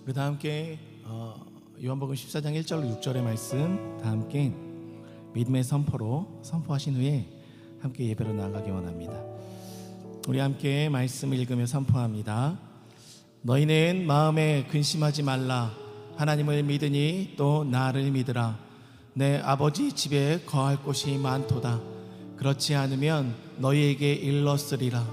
우리 다 함께 요한복음 14장 1절로 6절의 말씀 다 함께 믿음의 선포로 선포하신 후에 함께 예배로 나아가기 원합니다. 우리 함께 말씀을 읽으며 선포합니다. 너희는 마음에 근심하지 말라. 하나님을 믿으니 또 나를 믿으라. 내 아버지 집에 거할 곳이 많도다. 그렇지 않으면 너희에게 일렀으리라.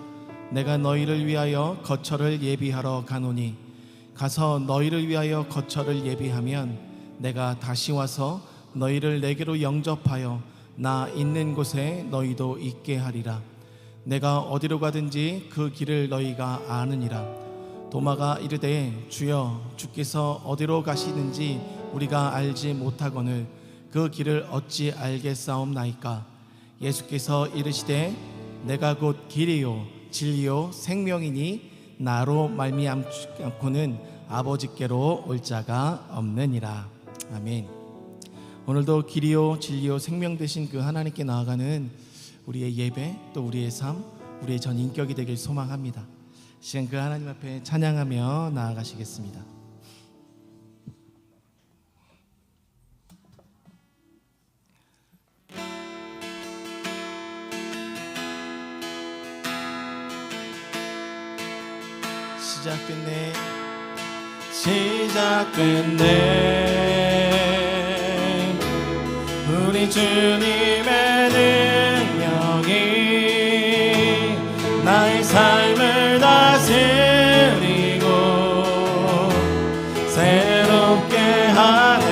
내가 너희를 위하여 거처를 예비하러 가노니 가서 너희를 위하여 거처를 예비하면 내가 다시 와서 너희를 내게로 영접하여 나 있는 곳에 너희도 있게 하리라. 내가 어디로 가든지 그 길을 너희가 아느니라. 도마가 이르되 주여 주께서 어디로 가시는지 우리가 알지 못하거늘 그 길을 어찌 알겠사옵나이까. 예수께서 이르시되 내가 곧 길이요 진리요 생명이니 나로 말미암고는 아버지께로 올 자가 없느니라. 아멘. 오늘도 길이요 진리요 생명 되신 그 하나님께 나아가는 우리의 예배 또 우리의 삶 우리의 전 인격이 되길 소망합니다. 시간 그 하나님 앞에 찬양하며 나아가시겠습니다. 시작됐네 시작됐네. 우리 주님의 능력이 나의 삶을 다스리고 새롭게 하네.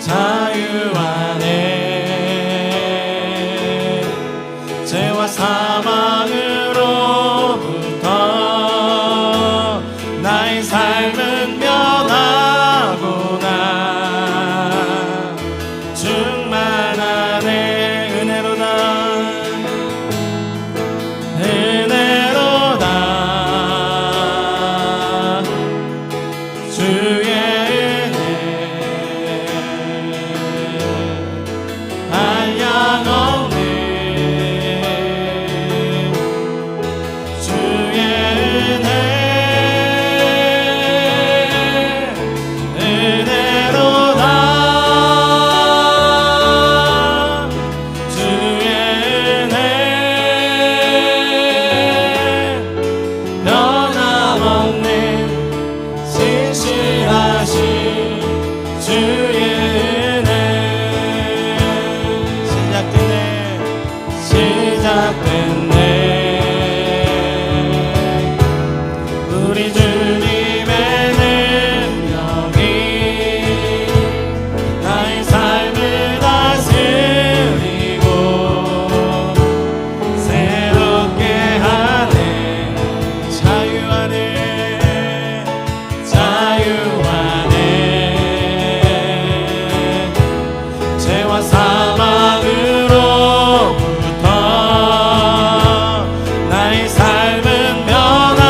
자유 안에 죄와 사망으로부터 나의 삶은 변하구나. 충만하네. 은혜로다 은혜로다 주의 은혜 한량없네. 주의 은혜 우리 주님의 능력이 나의 삶을 다스리고 새롭게 하네. 자유 안에 자유 안에 죄와 사망으로부터 나의 삶은 변하구나.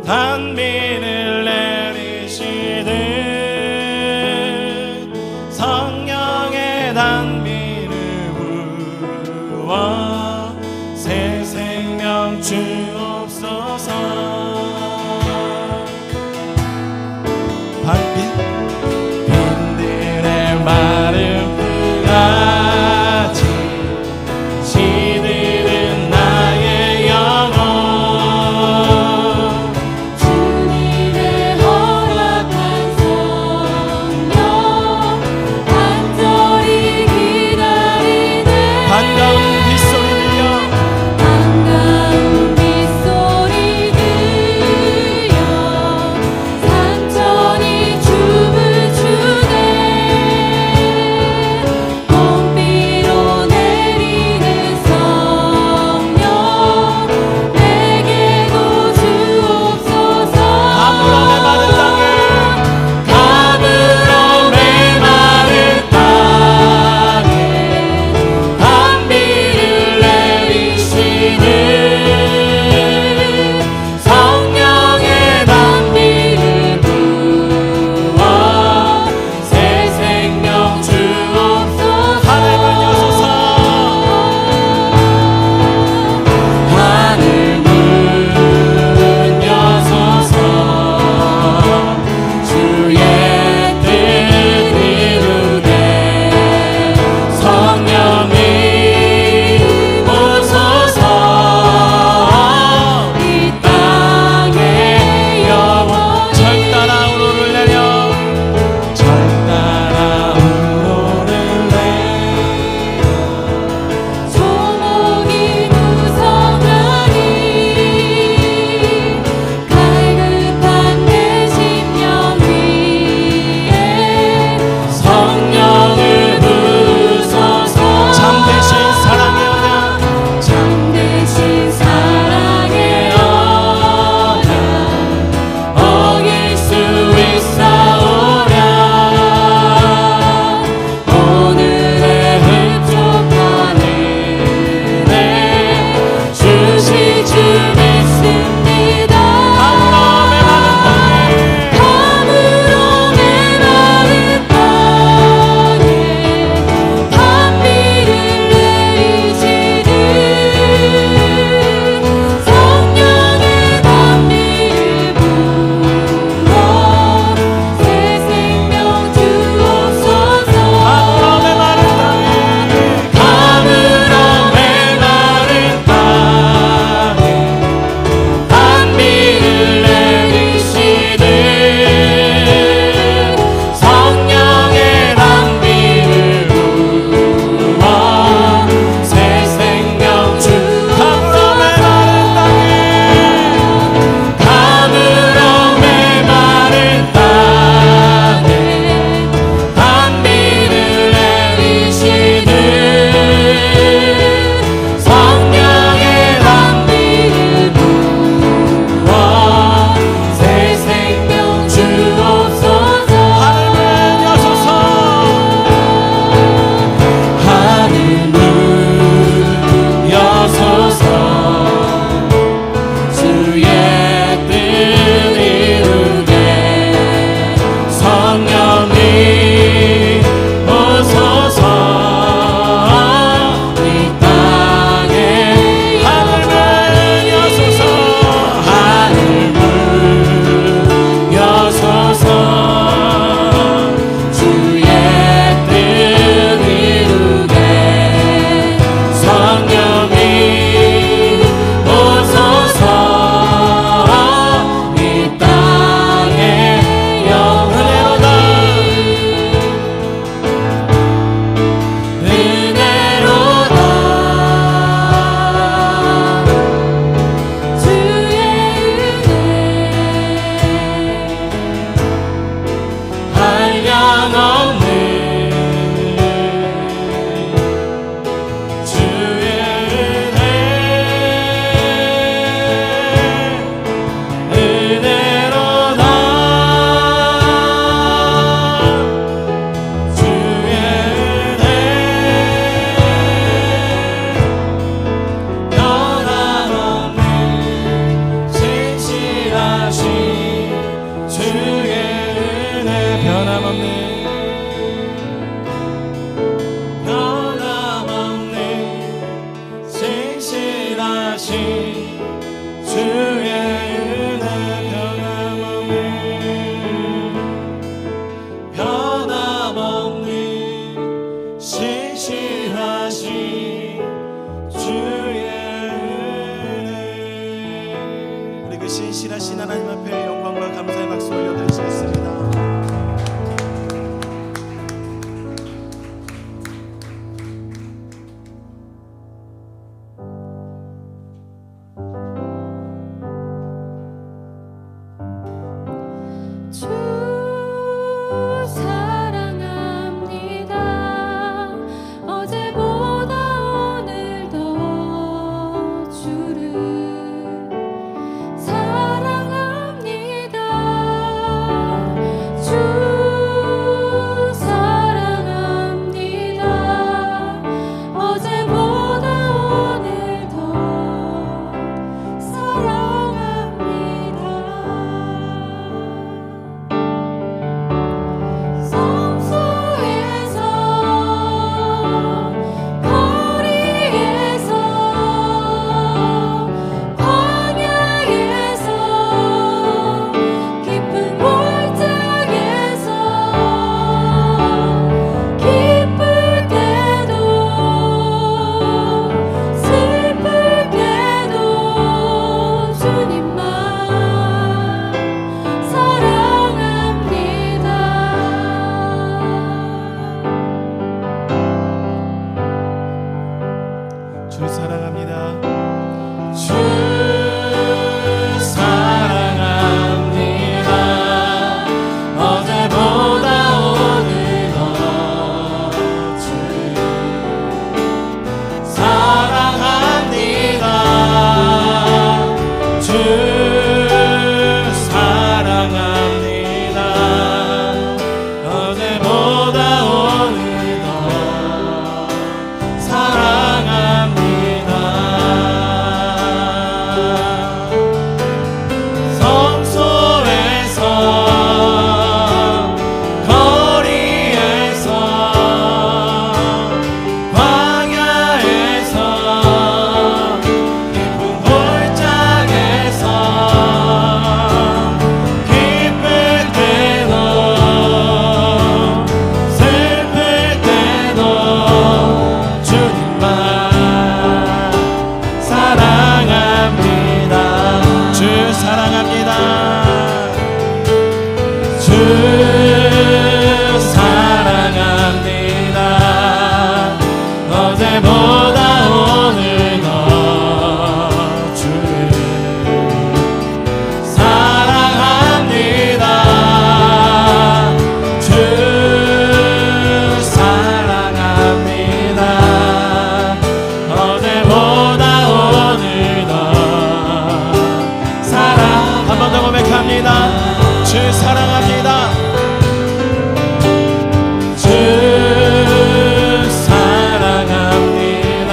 단비를 내리시듯 성령의 단비를 부어 새 생명 주옵소서. 빈들의 마른 풀같이 주 사랑합니다. 주 사랑합니다. 어제보다 오늘 더 주 사랑합니다. 주 사랑합니다. 어제보다 오늘 더 사랑합니다. 성소에서 거리에서 광야에서 깊은 골짜기에서 기쁠 때도 슬플 때도 주님만 사랑합니다. 주 사랑합니다. 주 사랑합니다. 어제보다 오늘 더 주를 사랑합니다. 주 사랑합니다. 어제보다 오늘 더 사랑. 한 번 더 고백합니다. 주 사랑합니다. 주 사랑합니다.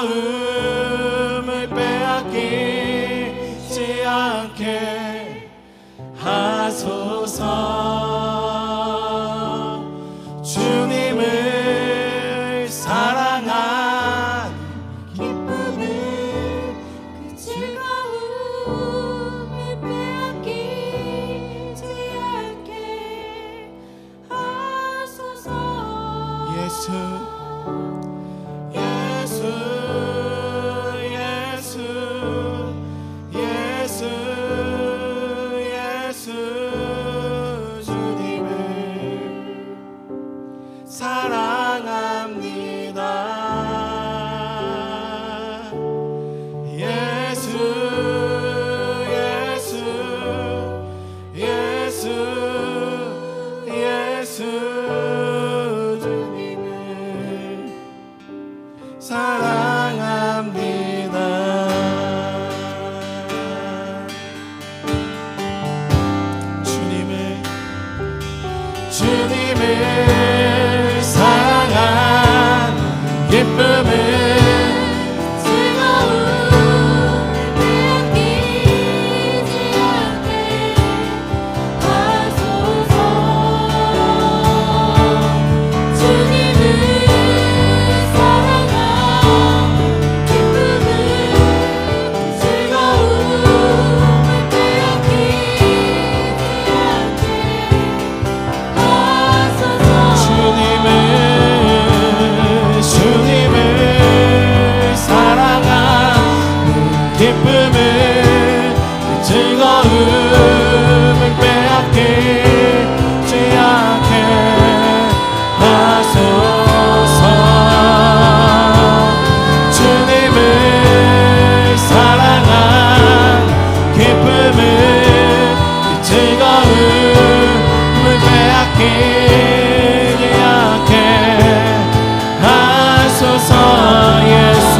즐거움을 빼앗기지 않게 하소서. 주님을 사랑한 기쁨을 그 즐거움을 빼앗기지 않게 하소서. 예수 주님을 사랑합니다. 예수 주님을 사랑합니다. 주님을 사랑한 기쁨을 즐거움을 빼앗기지 않게 하소서. 주님을 사랑한 기쁨을 즐거움을 빼앗기지 않게 하소서. 주님을 사랑한 기쁨을 즐거움을 빼앗기지 않게 하소서. 주님을 사랑한 기쁨을 즐거움을 빼앗기지 않게 하소서. 예수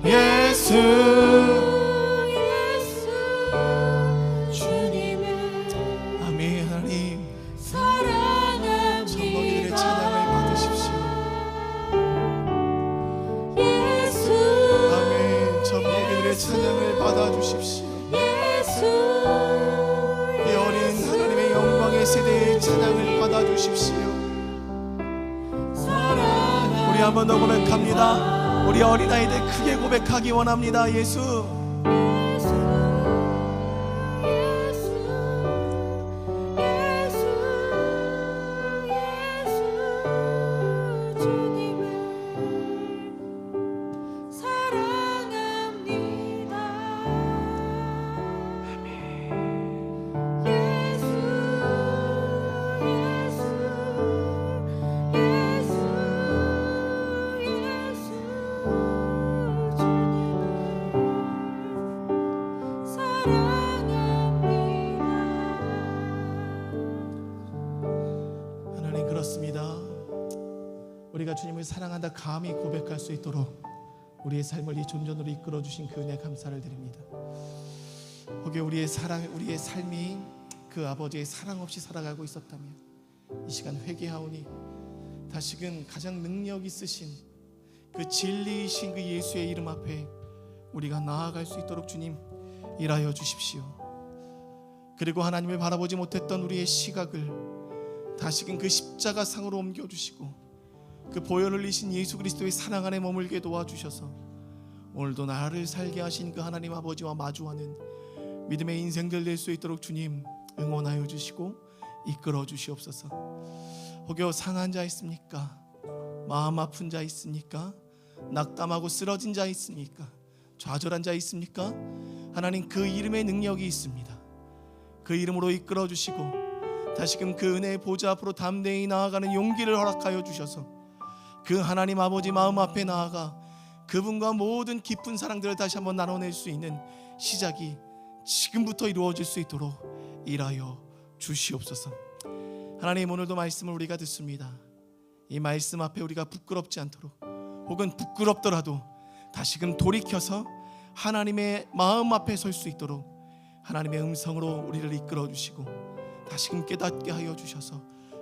예수 주님을 아멘. 하나님 사랑합니다. 전먹이들의 찬양을 받으십시오. 예수 아멘. 전먹이들의 찬양을 받아주십시오. 예수 이 어린 하나님의 영광의 세대의 찬양을 받아주십시오. 우리 한 번 더 고백합니다. 우리 어린아이들 크게 고백하기 원합니다. 예수 하나님 그렇습니다. 우리가 주님을 사랑한다 감히 고백할 수 있도록 우리의 삶을 이 존전으로 이끌어 주신 그 은혜 감사를 드립니다. 혹여 우리의 삶이 그 아버지의 사랑 없이 살아가고 있었다면 이 시간 회개하오니 다시금 가장 능력 있으신 그 진리이신 그 예수의 이름 앞에 우리가 나아갈 수 있도록 주님 일하여 주십시오. 그리고 하나님을 바라보지 못했던 우리의 시각을 다시금 그 십자가 상으로 옮겨주시고 그 보혈 흘리신 예수 그리스도의 사랑 안에 머물게 도와주셔서 오늘도 나를 살게 하신 그 하나님 아버지와 마주하는 믿음의 인생들 될 수 있도록 주님 응원하여 주시고 이끌어 주시옵소서. 혹여 상한 자 있습니까? 마음 아픈 자 있습니까? 낙담하고 쓰러진 자 있습니까? 좌절한 자 있습니까? 하나님 그 이름의 능력이 있습니다. 그 이름으로 이끌어 주시고 다시금 그 은혜의 보좌 앞으로 담대히 나아가는 용기를 허락하여 주셔서 그 하나님 아버지 마음 앞에 나아가 그분과 모든 깊은 사랑들을 다시 한번 나눠낼 수 있는 시작이 지금부터 이루어질 수 있도록 일하여 주시옵소서. 하나님 오늘도 말씀을 우리가 듣습니다. 이 말씀 앞에 우리가 부끄럽지 않도록 혹은 부끄럽더라도 다시금 돌이켜서 하나님의 마음 앞에 설 수 있도록 하나님의 음성으로 우리를 이끌어 주시고 다시금 깨닫게 하여 주셔서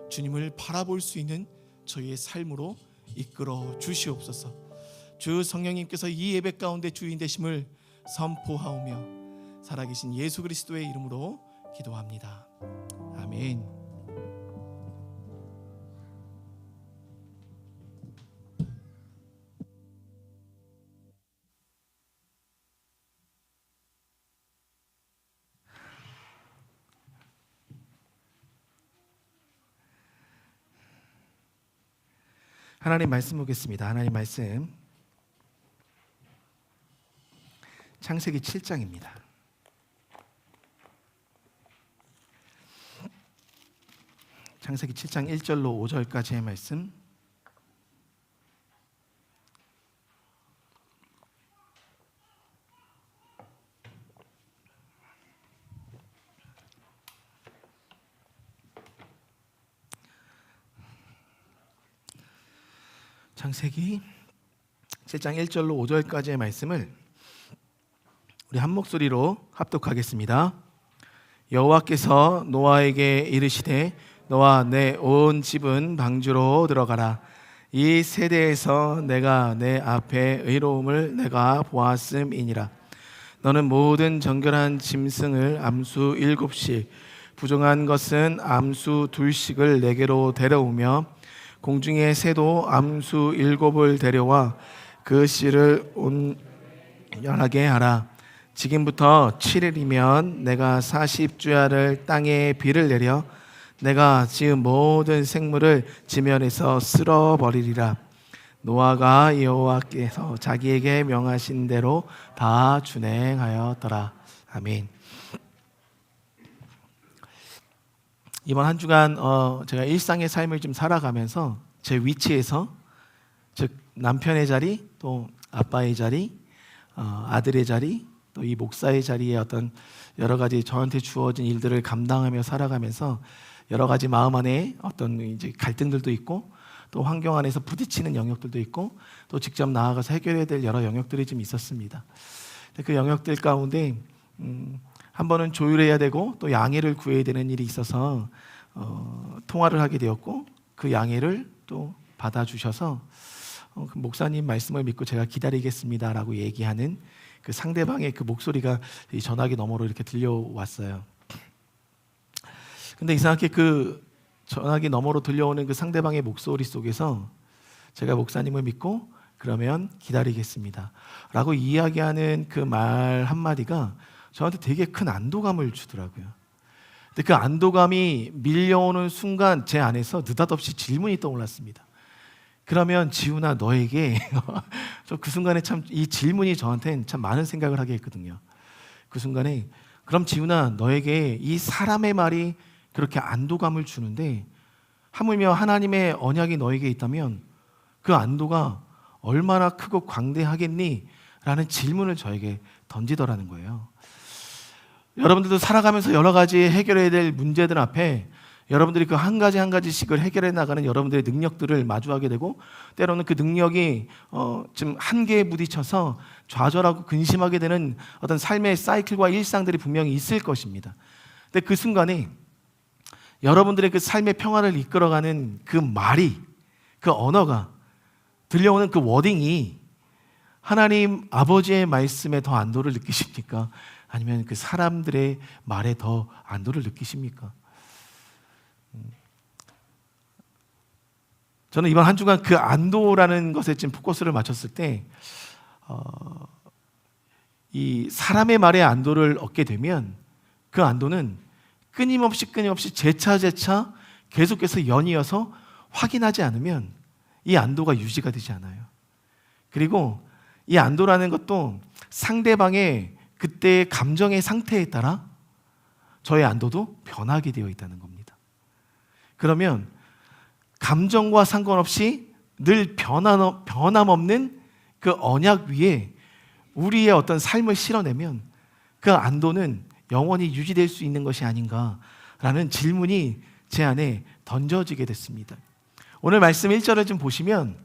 주님을 바라볼 수 있는 저희의 삶으로 이끌어 주시옵소서. 주 성령님께서 이 예배 가운데 주인 되심을 선포하오며 살아계신 예수 그리스도의 이름으로 기도합니다. 아멘. 하나님 말씀 보겠습니다. 하나님 말씀 창세기 7장입니다. 창세기 7장 1절로 5절까지의 말씀. 창세기 7장 1절로 5절까지의 말씀을 우리 한 목소리로 합독하겠습니다. 여호와께서 노아에게 이르시되 너와 내 온 집은 방주로 들어가라. 이 세대에서 내가 내 앞에 의로움을 내가 보았음이니라. 너는 모든 정결한 짐승을 암수 7씩 부정한 것은 암수 2씩을 내게로 데려오며 공중의 새도 암수 7을 데려와 그 씨를 온전하게 하라. 지금부터 7일이면 내가 40주야를 땅에 비를 내려 내가 지은 모든 생물을 지면에서 쓸어버리리라. 노아가 여호와께서 자기에게 명하신 대로 다 준행하였더라. 아멘. 이번 한 주간 제가 일상의 삶을 좀 살아가면서 제 위치에서, 즉 남편의 자리, 또 아빠의 자리, 아들의 자리, 또 이 목사의 자리에 어떤 여러 가지 저한테 주어진 일들을 감당하며 살아가면서 여러 가지 마음 안에 어떤 이제 갈등들도 있고 또 환경 안에서 부딪히는 영역들도 있고 또 직접 나아가서 해결해야 될 여러 영역들이 좀 있었습니다. 그 영역들 가운데 한 번은 조율해야 되고 또 양해를 구해야 되는 일이 있어서 통화를 하게 되었고 그 양해를 또 받아주셔서 그 목사님 말씀을 믿고 제가 기다리겠습니다라고 얘기하는 그 상대방의 그 목소리가 이 전화기 너머로 이렇게 들려왔어요. 근데 이상하게 그 전화기 너머로 들려오는 그 상대방의 목소리 속에서 제가 목사님을 믿고 그러면 기다리겠습니다 라고 이야기하는 그 말 한마디가 저한테 되게 큰 안도감을 주더라고요. 근데 그 안도감이 밀려오는 순간 제 안에서 느닷없이 질문이 떠올랐습니다. 그러면 지훈아 너에게 저 그 순간에 참 이 질문이 저한테는 참 많은 생각을 하게 했거든요. 그 순간에 그럼 지훈아 너에게 이 사람의 말이 그렇게 안도감을 주는데 하물며 하나님의 언약이 너에게 있다면 그 안도가 얼마나 크고 광대하겠니? 라는 질문을 저에게 던지더라는 거예요. 여러분들도 살아가면서 여러 가지 해결해야 될 문제들 앞에 여러분들이 그 한 가지 한 가지씩을 해결해 나가는 여러분들의 능력들을 마주하게 되고 때로는 그 능력이 좀 한계에 부딪혀서 좌절하고 근심하게 되는 어떤 삶의 사이클과 일상들이 분명히 있을 것입니다. 근데 그 순간에 여러분들의 그 삶의 평화를 이끌어가는 그 말이, 그 언어가, 들려오는 그 워딩이 하나님 아버지의 말씀에 더 안도를 느끼십니까? 아니면 그 사람들의 말에 더 안도를 느끼십니까? 저는 이번 한 주간 그 안도라는 것에 좀 포커스를 맞췄을 때 이 사람의 말에 안도를 얻게 되면 그 안도는 끊임없이 재차 계속해서 연이어서 확인하지 않으면 이 안도가 유지가 되지 않아요. 그리고 이 안도라는 것도 상대방의 그때의 감정의 상태에 따라 저의 안도도 변하게 되어 있다는 겁니다. 그러면 감정과 상관없이 늘 변함없는 그 언약 위에 우리의 어떤 삶을 실어내면 그 안도는 영원히 유지될 수 있는 것이 아닌가라는 질문이 제 안에 던져지게 됐습니다. 오늘 말씀 1절을 좀 보시면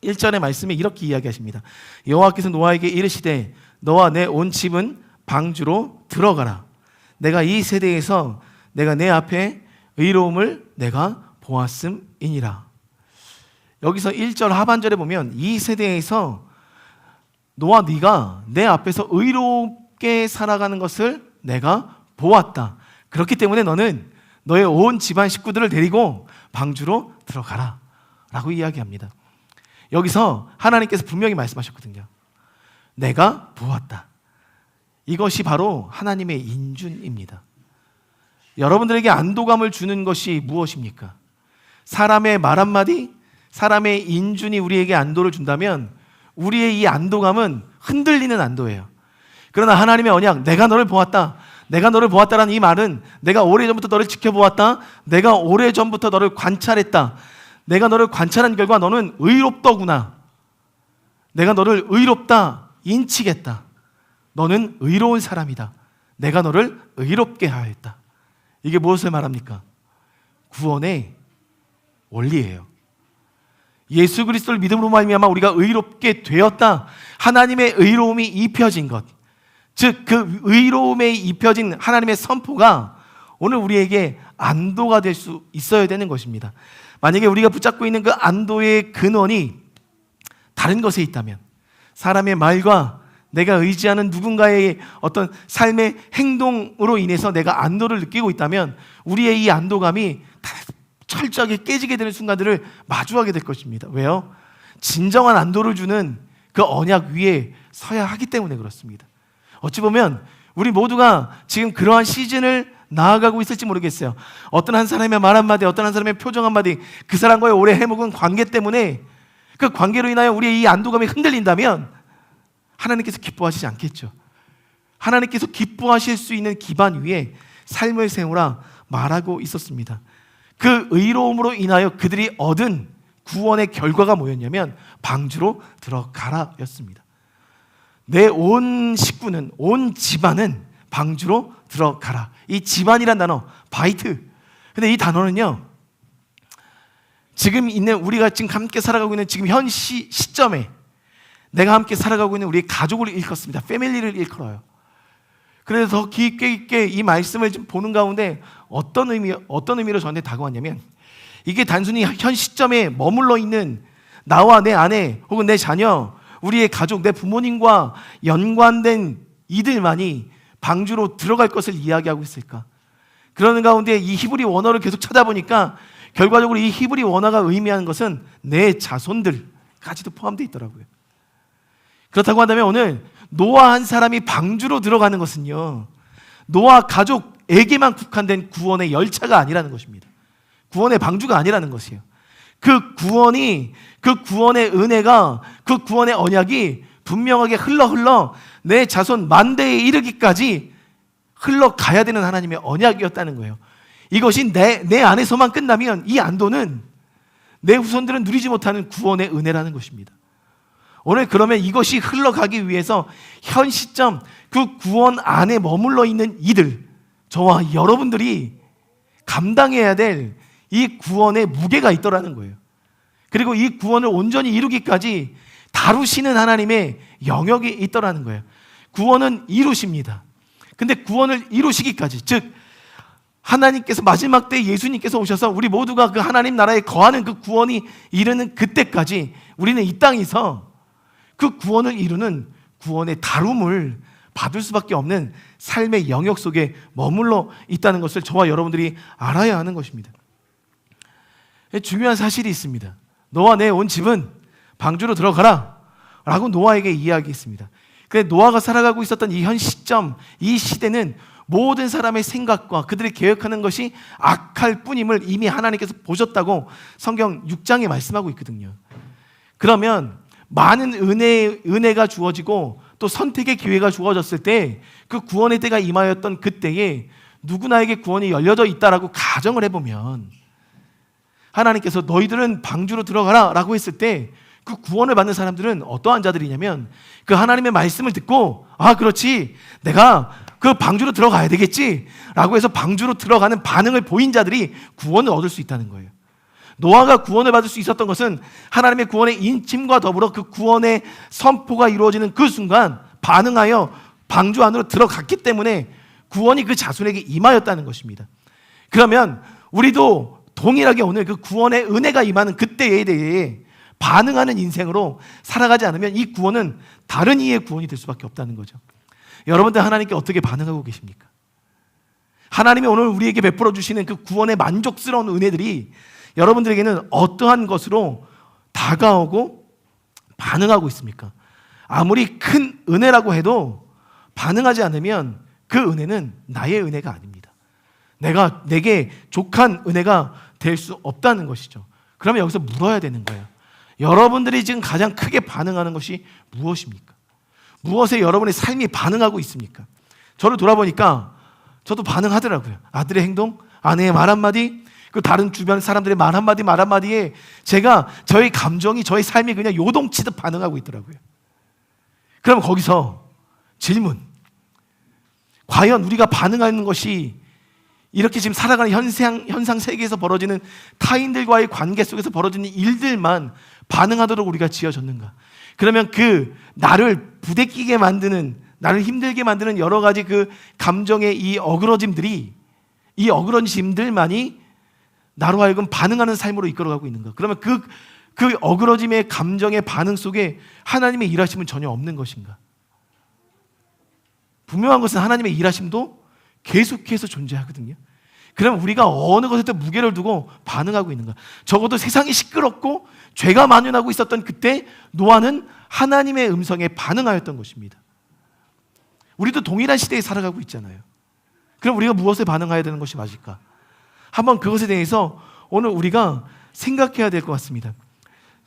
1절의 말씀에 이렇게 이야기하십니다. 여호와께서 노아에게 이르시되 너와 내 온 집은 방주로 들어가라. 내가 이 세대에서 내가 내 앞에 의로움을 내가 보았음이니라. 여기서 1절 하반절에 보면 이 세대에서 너와 네가 내 앞에서 의롭게 살아가는 것을 내가 보았다. 그렇기 때문에 너는 너의 온 집안 식구들을 데리고 방주로 들어가라 라고 이야기합니다. 여기서 하나님께서 분명히 말씀하셨거든요. 내가 보았다. 이것이 바로 하나님의 인준입니다. 여러분들에게 안도감을 주는 것이 무엇입니까? 사람의 말 한마디, 사람의 인준이 우리에게 안도를 준다면 우리의 이 안도감은 흔들리는 안도예요. 그러나 하나님의 언약, 내가 너를 보았다. 내가 너를 보았다라는 이 말은 내가 오래전부터 너를 지켜보았다. 내가 오래전부터 너를 관찰했다. 내가 너를 관찰한 결과 너는 의롭더구나. 내가 너를 의롭다 인치겠다. 너는 의로운 사람이다. 내가 너를 의롭게 하였다. 이게 무엇을 말합니까? 구원의 원리예요. 예수 그리스도를 믿음으로 말미암아 우리가 의롭게 되었다. 하나님의 의로움이 입혀진 것, 즉 그 의로움에 입혀진 하나님의 선포가 오늘 우리에게 안도가 될 수 있어야 되는 것입니다. 만약에 우리가 붙잡고 있는 그 안도의 근원이 다른 것에 있다면, 사람의 말과 내가 의지하는 누군가의 어떤 삶의 행동으로 인해서 내가 안도를 느끼고 있다면 우리의 이 안도감이 철저하게 깨지게 되는 순간들을 마주하게 될 것입니다. 왜요? 진정한 안도를 주는 그 언약 위에 서야 하기 때문에 그렇습니다. 어찌 보면 우리 모두가 지금 그러한 시즌을 나아가고 있을지 모르겠어요. 어떤 한 사람의 말 한마디, 어떤 한 사람의 표정 한마디, 그 사람과의 오래 해묵은 관계 때문에 그 관계로 인하여 우리의 이 안도감이 흔들린다면 하나님께서 기뻐하시지 않겠죠. 하나님께서 기뻐하실 수 있는 기반 위에 삶을 세우라 말하고 있었습니다. 그 의로움으로 인하여 그들이 얻은 구원의 결과가 뭐였냐면 방주로 들어가라 였습니다. 내 온 식구는, 온 집안은 방주로 들어가라. 이 집안이란 단어, 바이트. 근데 이 단어는요, 지금 있는 우리가 지금 함께 살아가고 있는 지금 현 시점에 내가 함께 살아가고 있는 우리의 가족을 일컫습니다. 패밀리를 일컬어요. 그래서 더 깊게 있게 이 말씀을 좀 보는 가운데 어떤 의미로 저한테 다가왔냐면, 이게 단순히 현 시점에 머물러 있는 나와 내 아내 혹은 내 자녀, 우리의 가족, 내 부모님과 연관된 이들만이 방주로 들어갈 것을 이야기하고 있을까? 그러는 가운데 이 히브리 원어를 계속 찾아보니까 결과적으로 이 히브리 원어가 의미하는 것은 내 자손들까지도 포함되어 있더라고요. 그렇다고 한다면 오늘 노아 한 사람이 방주로 들어가는 것은요, 노아 가족에게만 국한된 구원의 열차가 아니라는 것입니다. 구원의 방주가 아니라는 것이에요. 그 구원의 은혜가, 그 구원의 언약이 분명하게 흘러 내 자손 만대에 이르기까지 흘러가야 되는 하나님의 언약이었다는 거예요. 이것이 내 안에서만 끝나면 이 안도는 내 후손들은 누리지 못하는 구원의 은혜라는 것입니다. 오늘 그러면 이것이 흘러가기 위해서 현 시점 그 구원 안에 머물러 있는 이들, 저와 여러분들이 감당해야 될 이 구원의 무게가 있더라는 거예요. 그리고 이 구원을 온전히 이루기까지 다루시는 하나님의 영역이 있더라는 거예요. 구원은 이루십니다. 근데 구원을 이루시기까지, 즉 하나님께서 마지막 때 예수님께서 오셔서 우리 모두가 그 하나님 나라에 거하는 그 구원이 이르는 그때까지 우리는 이 땅에서 그 구원을 이루는 구원의 다룸을 받을 수밖에 없는 삶의 영역 속에 머물러 있다는 것을 저와 여러분들이 알아야 하는 것입니다. 중요한 사실이 있습니다. 너와 내 온 집은 방주로 들어가라 라고 노아에게 이야기했습니다. 그런데 노아가 살아가고 있었던 이 현 시점, 이 시대는 모든 사람의 생각과 그들이 계획하는 것이 악할 뿐임을 이미 하나님께서 보셨다고 성경 6장에 말씀하고 있거든요. 그러면 많은 은혜가 주어지고 또 선택의 기회가 주어졌을 때 그 구원의 때가 임하였던 그때에 누구나에게 구원이 열려져 있다라고 가정을 해보면, 하나님께서 너희들은 방주로 들어가라 라고 했을 때 그 구원을 받는 사람들은 어떠한 자들이냐면, 그 하나님의 말씀을 듣고 아 그렇지 내가 그 방주로 들어가야 되겠지 라고 해서 방주로 들어가는 반응을 보인 자들이 구원을 얻을 수 있다는 거예요. 노아가 구원을 받을 수 있었던 것은 하나님의 구원의 인침과 더불어 그 구원의 선포가 이루어지는 그 순간 반응하여 방주 안으로 들어갔기 때문에 구원이 그 자손에게 임하였다는 것입니다. 그러면 우리도 동일하게 오늘 그 구원의 은혜가 임하는 그때에 대해 반응하는 인생으로 살아가지 않으면 이 구원은 다른 이의 구원이 될 수밖에 없다는 거죠. 여러분들 하나님께 어떻게 반응하고 계십니까? 하나님이 오늘 우리에게 베풀어 주시는 그 구원의 만족스러운 은혜들이 여러분들에게는 어떠한 것으로 다가오고 반응하고 있습니까? 아무리 큰 은혜라고 해도 반응하지 않으면 그 은혜는 나의 은혜가 아닙니다. 내게 족한 은혜가 될 수 없다는 것이죠. 그러면 여기서 물어야 되는 거예요. 여러분들이 지금 가장 크게 반응하는 것이 무엇입니까? 무엇에 여러분의 삶이 반응하고 있습니까? 저를 돌아보니까 저도 반응하더라고요. 아들의 행동, 아내의 말 한마디, 그 다른 주변 사람들의 말 한마디에 제가 저의 감정이, 저의 삶이 그냥 요동치듯 반응하고 있더라고요. 그럼 거기서 질문, 과연 우리가 반응하는 것이 이렇게 지금 살아가는 현상 세계에서 벌어지는 타인들과의 관계 속에서 벌어지는 일들만 반응하도록 우리가 지어졌는가? 그러면 그 나를 부대끼게 만드는, 나를 힘들게 만드는 여러 가지 그 감정의 이 어그러짐들만이 나로 하여금 반응하는 삶으로 이끌어가고 있는가? 그러면 그 어그러짐의 감정의 반응 속에 하나님의 일하심은 전혀 없는 것인가? 분명한 것은 하나님의 일하심도 계속해서 존재하거든요. 그럼 우리가 어느 것에 무게를 두고 반응하고 있는가? 적어도 세상이 시끄럽고 죄가 만연하고 있었던 그때 노아는 하나님의 음성에 반응하였던 것입니다. 우리도 동일한 시대에 살아가고 있잖아요. 그럼 우리가 무엇에 반응해야 되는 것이 맞을까? 한번 그것에 대해서 오늘 우리가 생각해야 될 것 같습니다.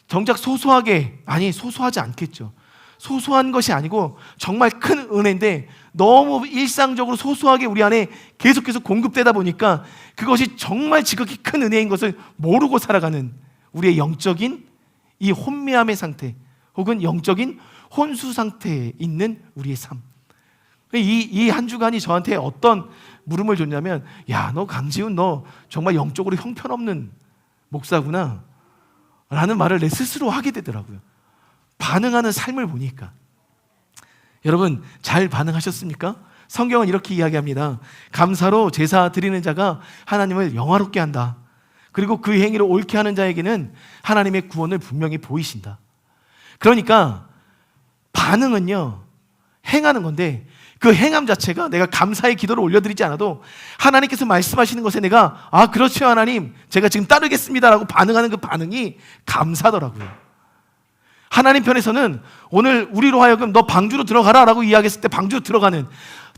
정작 소소하지 않겠죠. 소소한 것이 아니고 정말 큰 은혜인데 너무 일상적으로 소소하게 우리 안에 계속해서 공급되다 보니까 그것이 정말 지극히 큰 은혜인 것을 모르고 살아가는 우리의 영적인 이 혼미함의 상태, 혹은 영적인 혼수 상태에 있는 우리의 삶. 이 한 주간이 저한테 어떤 물음을 줬냐면, 야, 너 강지훈 너 정말 영적으로 형편없는 목사구나. 라는 말을 내 스스로 하게 되더라고요. 반응하는 삶을 보니까. 여러분 잘 반응하셨습니까? 성경은 이렇게 이야기합니다. 감사로 제사 드리는 자가 하나님을 영화롭게 한다. 그리고 그 행위를 옳게 하는 자에게는 하나님의 구원을 분명히 보이신다. 그러니까 반응은요, 행하는 건데 그 행함 자체가 내가 감사의 기도를 올려드리지 않아도 하나님께서 말씀하시는 것에 내가 그렇죠 하나님 제가 지금 따르겠습니다라고 반응하는 그 반응이 감사더라고요. 하나님 편에서는 오늘 우리로 하여금 너 방주로 들어가라 라고 이야기했을 때 방주로 들어가는,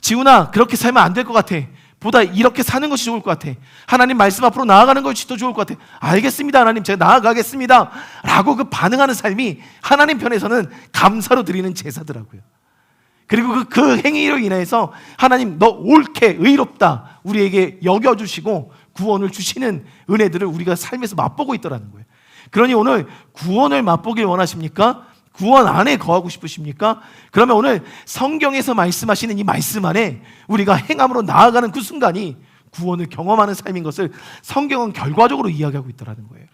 지훈아 그렇게 살면 안 될 것 같아, 보다 이렇게 사는 것이 좋을 것 같아, 하나님 말씀 앞으로 나아가는 것이 더 좋을 것 같아, 알겠습니다 하나님 제가 나아가겠습니다 라고 그 반응하는 삶이 하나님 편에서는 감사로 드리는 제사더라고요. 그리고 그 행위로 인해서 하나님 너 옳게 의롭다 우리에게 여겨주시고 구원을 주시는 은혜들을 우리가 삶에서 맛보고 있더라는 거예요. 그러니 오늘 구원을 맛보길 원하십니까? 구원 안에 거하고 싶으십니까? 그러면 오늘 성경에서 말씀하시는 이 말씀 안에 우리가 행함으로 나아가는 그 순간이 구원을 경험하는 삶인 것을 성경은 결과적으로 이야기하고 있더라는 거예요.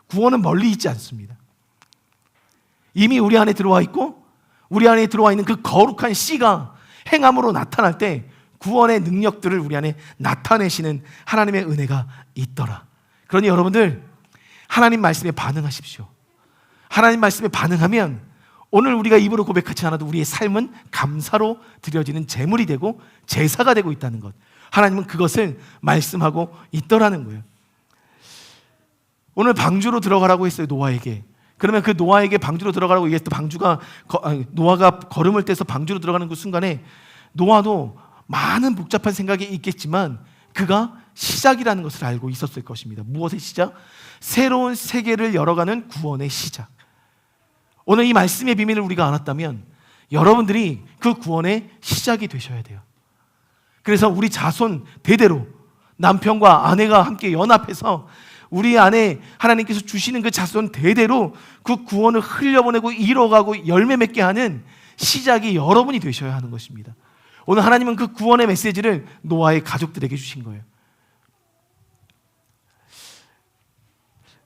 구원은 멀리 있지 않습니다. 이미 우리 안에 들어와 있고 우리 안에 들어와 있는 그 거룩한 씨가 행함으로 나타날 때 구원의 능력들을 우리 안에 나타내시는 하나님의 은혜가 있더라. 그러니 여러분들 하나님 말씀에 반응하십시오. 하나님 말씀에 반응하면 오늘 우리가 입으로 고백하지 않아도 우리의 삶은 감사로 드려지는 제물이 되고 제사가 되고 있다는 것, 하나님은 그것을 말씀하고 있더라는 거예요. 오늘 방주로 들어가라고 했어요, 노아에게. 그러면 그 노아에게 방주로 들어가라고 얘기했을 때 노아가 걸음을 떼서 방주로 들어가는 그 순간에 노아도 많은 복잡한 생각이 있겠지만 그가 시작이라는 것을 알고 있었을 것입니다. 무엇의 시작? 새로운 세계를 열어가는 구원의 시작. 오늘 이 말씀의 비밀을 우리가 알았다면 여러분들이 그 구원의 시작이 되셔야 돼요. 그래서 우리 자손 대대로 남편과 아내가 함께 연합해서 우리 안에 하나님께서 주시는 그 자손 대대로 그 구원을 흘려보내고 이뤄가고 열매 맺게 하는 시작이 여러분이 되셔야 하는 것입니다. 오늘 하나님은 그 구원의 메시지를 노아의 가족들에게 주신 거예요.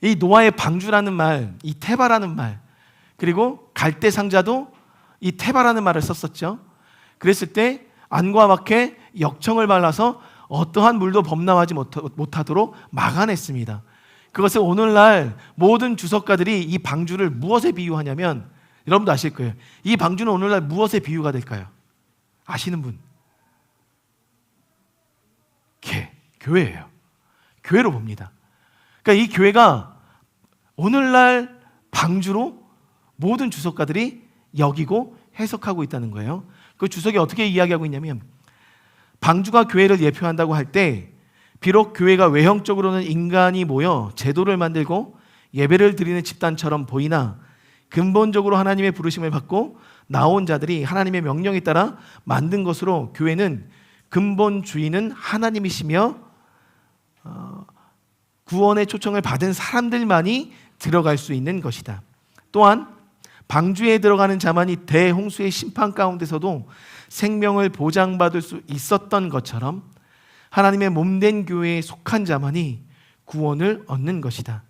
이 노아의 방주라는 말, 이 테바라는 말, 그리고 갈대 상자도 이 테바라는 말을 썼었죠. 그랬을 때 안과 막해 역청을 발라서 어떠한 물도 범람하지 못하도록 막아냈습니다. 그것을 오늘날 모든 주석가들이 이 방주를 무엇에 비유하냐면, 여러분도 아실 거예요. 이 방주는 오늘날 무엇에 비유가 될까요? 아시는 분? 교회예요. 교회로 봅니다. 그러니까 이 교회가 오늘날 방주로 모든 주석가들이 여기고 해석하고 있다는 거예요. 그 주석이 어떻게 이야기하고 있냐면, 방주가 교회를 예표한다고 할 때 비록 교회가 외형적으로는 인간이 모여 제도를 만들고 예배를 드리는 집단처럼 보이나 근본적으로 하나님의 부르심을 받고 나온 자들이 하나님의 명령에 따라 만든 것으로 교회는 근본 주인은 하나님이시며 구원의 초청을 받은 사람들만이 들어갈 수 있는 것이다. 또한 방주에 들어가는 자만이 대홍수의 심판 가운데서도 생명을 보장받을 수 있었던 것처럼 하나님의 몸된 교회에 속한 자만이 구원을 얻는 것이다.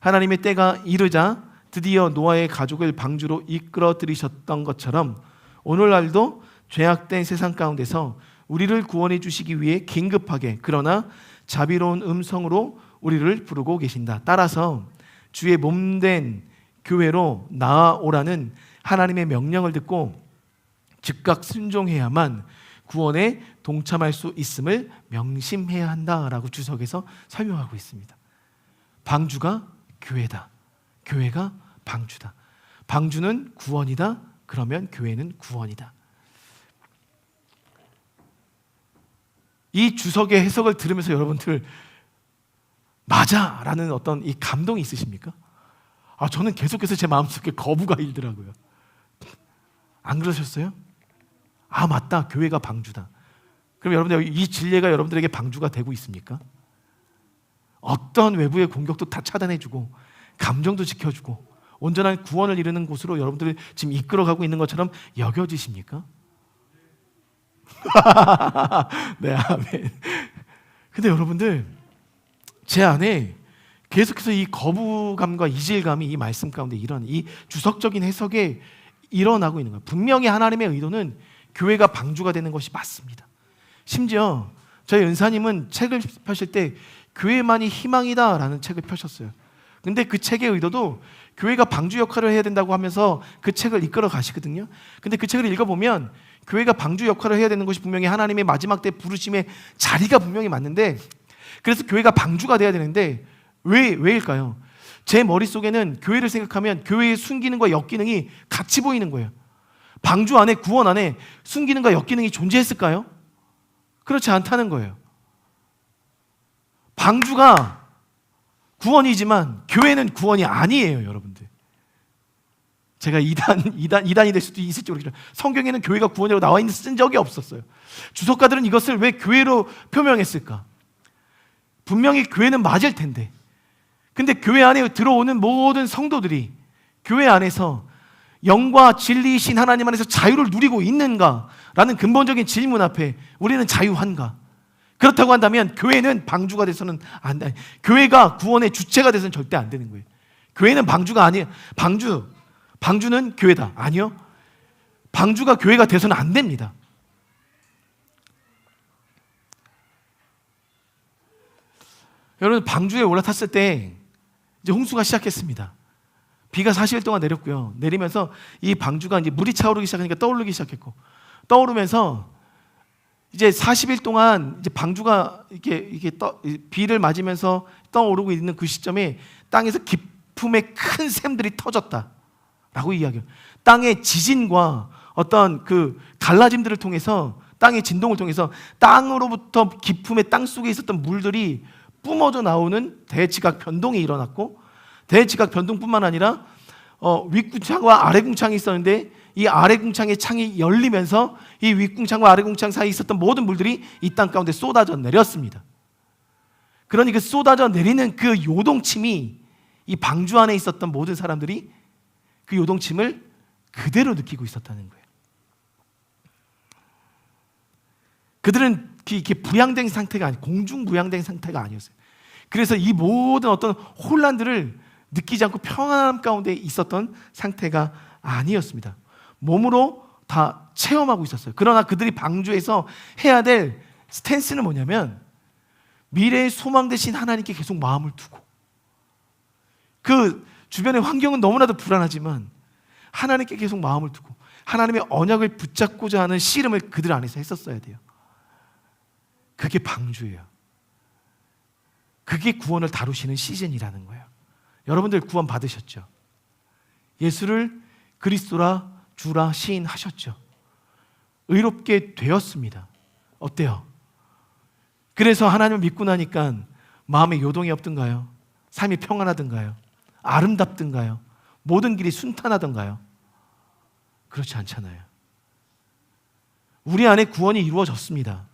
하나님의 때가 이르자 드디어 노아의 가족을 방주로 이끌어 들이셨던 것처럼 오늘날도 죄악된 세상 가운데서 우리를 구원해 주시기 위해 긴급하게 그러나 자비로운 음성으로 우리를 부르고 계신다. 따라서 주의 몸된 교회로 나아오라는 하나님의 명령을 듣고 즉각 순종해야만 구원에 동참할 수 있음을 명심해야 한다라고 주석에서 설명하고 있습니다. 방주가 교회다. 교회가 방주다. 방주는 구원이다. 그러면 교회는 구원이다. 이 주석의 해석을 들으면서 여러분들 맞아라는 어떤 이 감동이 있으십니까? 저는 계속해서 제 마음속에 거부가 일더라고요. 안 그러셨어요? 맞다. 교회가 방주다. 그럼 여러분들 이 진리가 여러분들에게 방주가 되고 있습니까? 어떤 외부의 공격도 다 차단해주고 감정도 지켜주고 온전한 구원을 이루는 곳으로 여러분들을 지금 이끌어가고 있는 것처럼 여겨지십니까? 네, 아멘. 근데 여러분들 제 안에 계속해서 이 거부감과 이질감이 이 말씀 가운데 이 주석적인 해석에 일어나고 있는 거예요. 분명히 하나님의 의도는 교회가 방주가 되는 것이 맞습니다. 심지어 저희 은사님은 책을 펴실 때 교회만이 희망이다라는 책을 펴셨어요. 근데 그 책의 의도도 교회가 방주 역할을 해야 된다고 하면서 그 책을 이끌어 가시거든요. 근데 그 책을 읽어보면 교회가 방주 역할을 해야 되는 것이 분명히 하나님의 마지막 때 부르심의 자리가 분명히 맞는데, 그래서 교회가 방주가 돼야 되는데 왜일까요? 제 머릿속에는 교회를 생각하면 교회의 순기능과 역기능이 같이 보이는 거예요. 방주 안에, 구원 안에 순기능과 역기능이 존재했을까요? 그렇지 않다는 거예요. 방주가 구원이지만 교회는 구원이 아니에요, 여러분들. 제가 이단이 될 수도 있을지 모르겠지만 성경에는 교회가 구원이라고 나와 있는 쓴 적이 없었어요. 주석가들은 이것을 왜 교회로 표명했을까? 분명히 교회는 맞을 텐데, 근데 교회 안에 들어오는 모든 성도들이 교회 안에서 영과 진리이신 하나님 안에서 자유를 누리고 있는가라는 근본적인 질문 앞에 우리는 자유한가? 그렇다고 한다면 교회는 방주가 돼서는 안 돼. 교회가 구원의 주체가 돼서는 절대 안 되는 거예요. 교회는 방주가 아니에요. 방주는 교회다. 아니요. 방주가 교회가 돼서는 안 됩니다. 여러분, 방주에 올라탔을 때 이제 홍수가 시작했습니다. 비가 40일 동안 내렸고요. 내리면서 이 방주가 이제 물이 차오르기 시작하니까 떠오르기 시작했고, 떠오르면서 이제 40일 동안 이제 방주가 비를 맞으면서 떠오르고 있는 그 시점에 땅에서 깊음의 큰 샘들이 터졌다라고 이야기해요. 땅의 지진과 어떤 그 갈라짐들을 통해서, 땅의 진동을 통해서 땅으로부터 깊음의 땅 속에 있었던 물들이 뿜어져 나오는 대지각 변동이 일어났고, 대지각 변동뿐만 아니라 윗궁창과 아래궁창이 있었는데 이 아래궁창의 창이 열리면서 이 윗궁창과 아래궁창 사이에 있었던 모든 물들이 이 땅 가운데 쏟아져 내렸습니다. 그러니 그 쏟아져 내리는 그 요동침이 이 방주 안에 있었던 모든 사람들이 그 요동침을 그대로 느끼고 있었다는 거예요. 그들은 이렇게 부양된 상태가 아니, 공중 부양된 상태가 아니었어요. 그래서 이 모든 어떤 혼란들을 느끼지 않고 평안함 가운데 있었던 상태가 아니었습니다. 몸으로 다 체험하고 있었어요. 그러나 그들이 방주에서 해야 될 스탠스는 뭐냐면 미래의 소망 되신 하나님께 계속 마음을 두고, 그 주변의 환경은 너무나도 불안하지만 하나님께 계속 마음을 두고 하나님의 언약을 붙잡고자 하는 씨름을 그들 안에서 했었어야 돼요. 그게 방주예요. 그게 구원을 다루시는 시즌이라는 거예요. 여러분들 구원 받으셨죠? 예수를 그리스도라 주라 시인하셨죠? 의롭게 되었습니다. 어때요? 그래서 하나님을 믿고 나니까 마음에 요동이 없던가요? 삶이 평안하던가요? 아름답던가요? 모든 길이 순탄하던가요? 그렇지 않잖아요. 우리 안에 구원이 이루어졌습니다.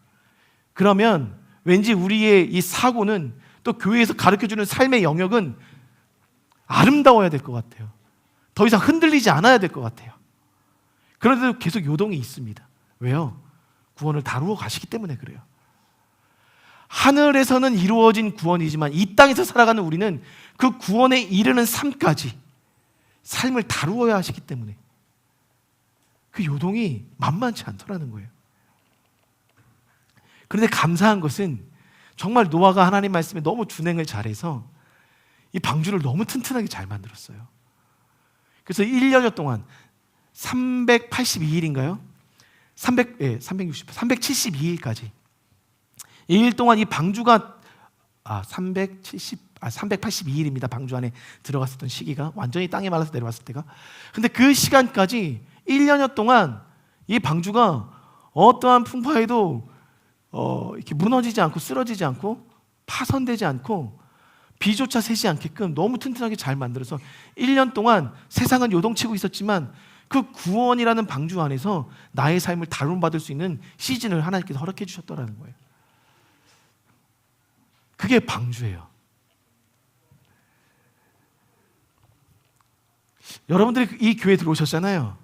그러면 왠지 우리의 이 사고는, 또 교회에서 가르쳐주는 삶의 영역은 아름다워야 될 것 같아요. 더 이상 흔들리지 않아야 될 것 같아요. 그런데도 계속 요동이 있습니다. 왜요? 구원을 다루어 가시기 때문에 그래요. 하늘에서는 이루어진 구원이지만 이 땅에서 살아가는 우리는 그 구원에 이르는 삶까지 삶을 다루어야 하시기 때문에 그 요동이 만만치 않더라는 거예요. 그런데 감사한 것은 정말 노아가 하나님 말씀에 너무 준행을 잘해서 이 방주를 너무 튼튼하게 잘 만들었어요. 그래서 1년여 동안 382일인가요? 372일까지 2일 동안 이 방주가 382일입니다. 방주 안에 들어갔었던 시기가, 완전히 땅에 말라서 내려왔을 때가. 근데 그 시간까지 1년여 동안 이 방주가 어떠한 풍파에도 이렇게 무너지지 않고 쓰러지지 않고 파손되지 않고 비조차 새지 않게끔 너무 튼튼하게 잘 만들어서 1년 동안 세상은 요동치고 있었지만 그 구원이라는 방주 안에서 나의 삶을 다룬받을 수 있는 시즌을 하나님께서 허락해 주셨더라는 거예요. 그게 방주예요. 여러분들이 이 교회에 들어오셨잖아요.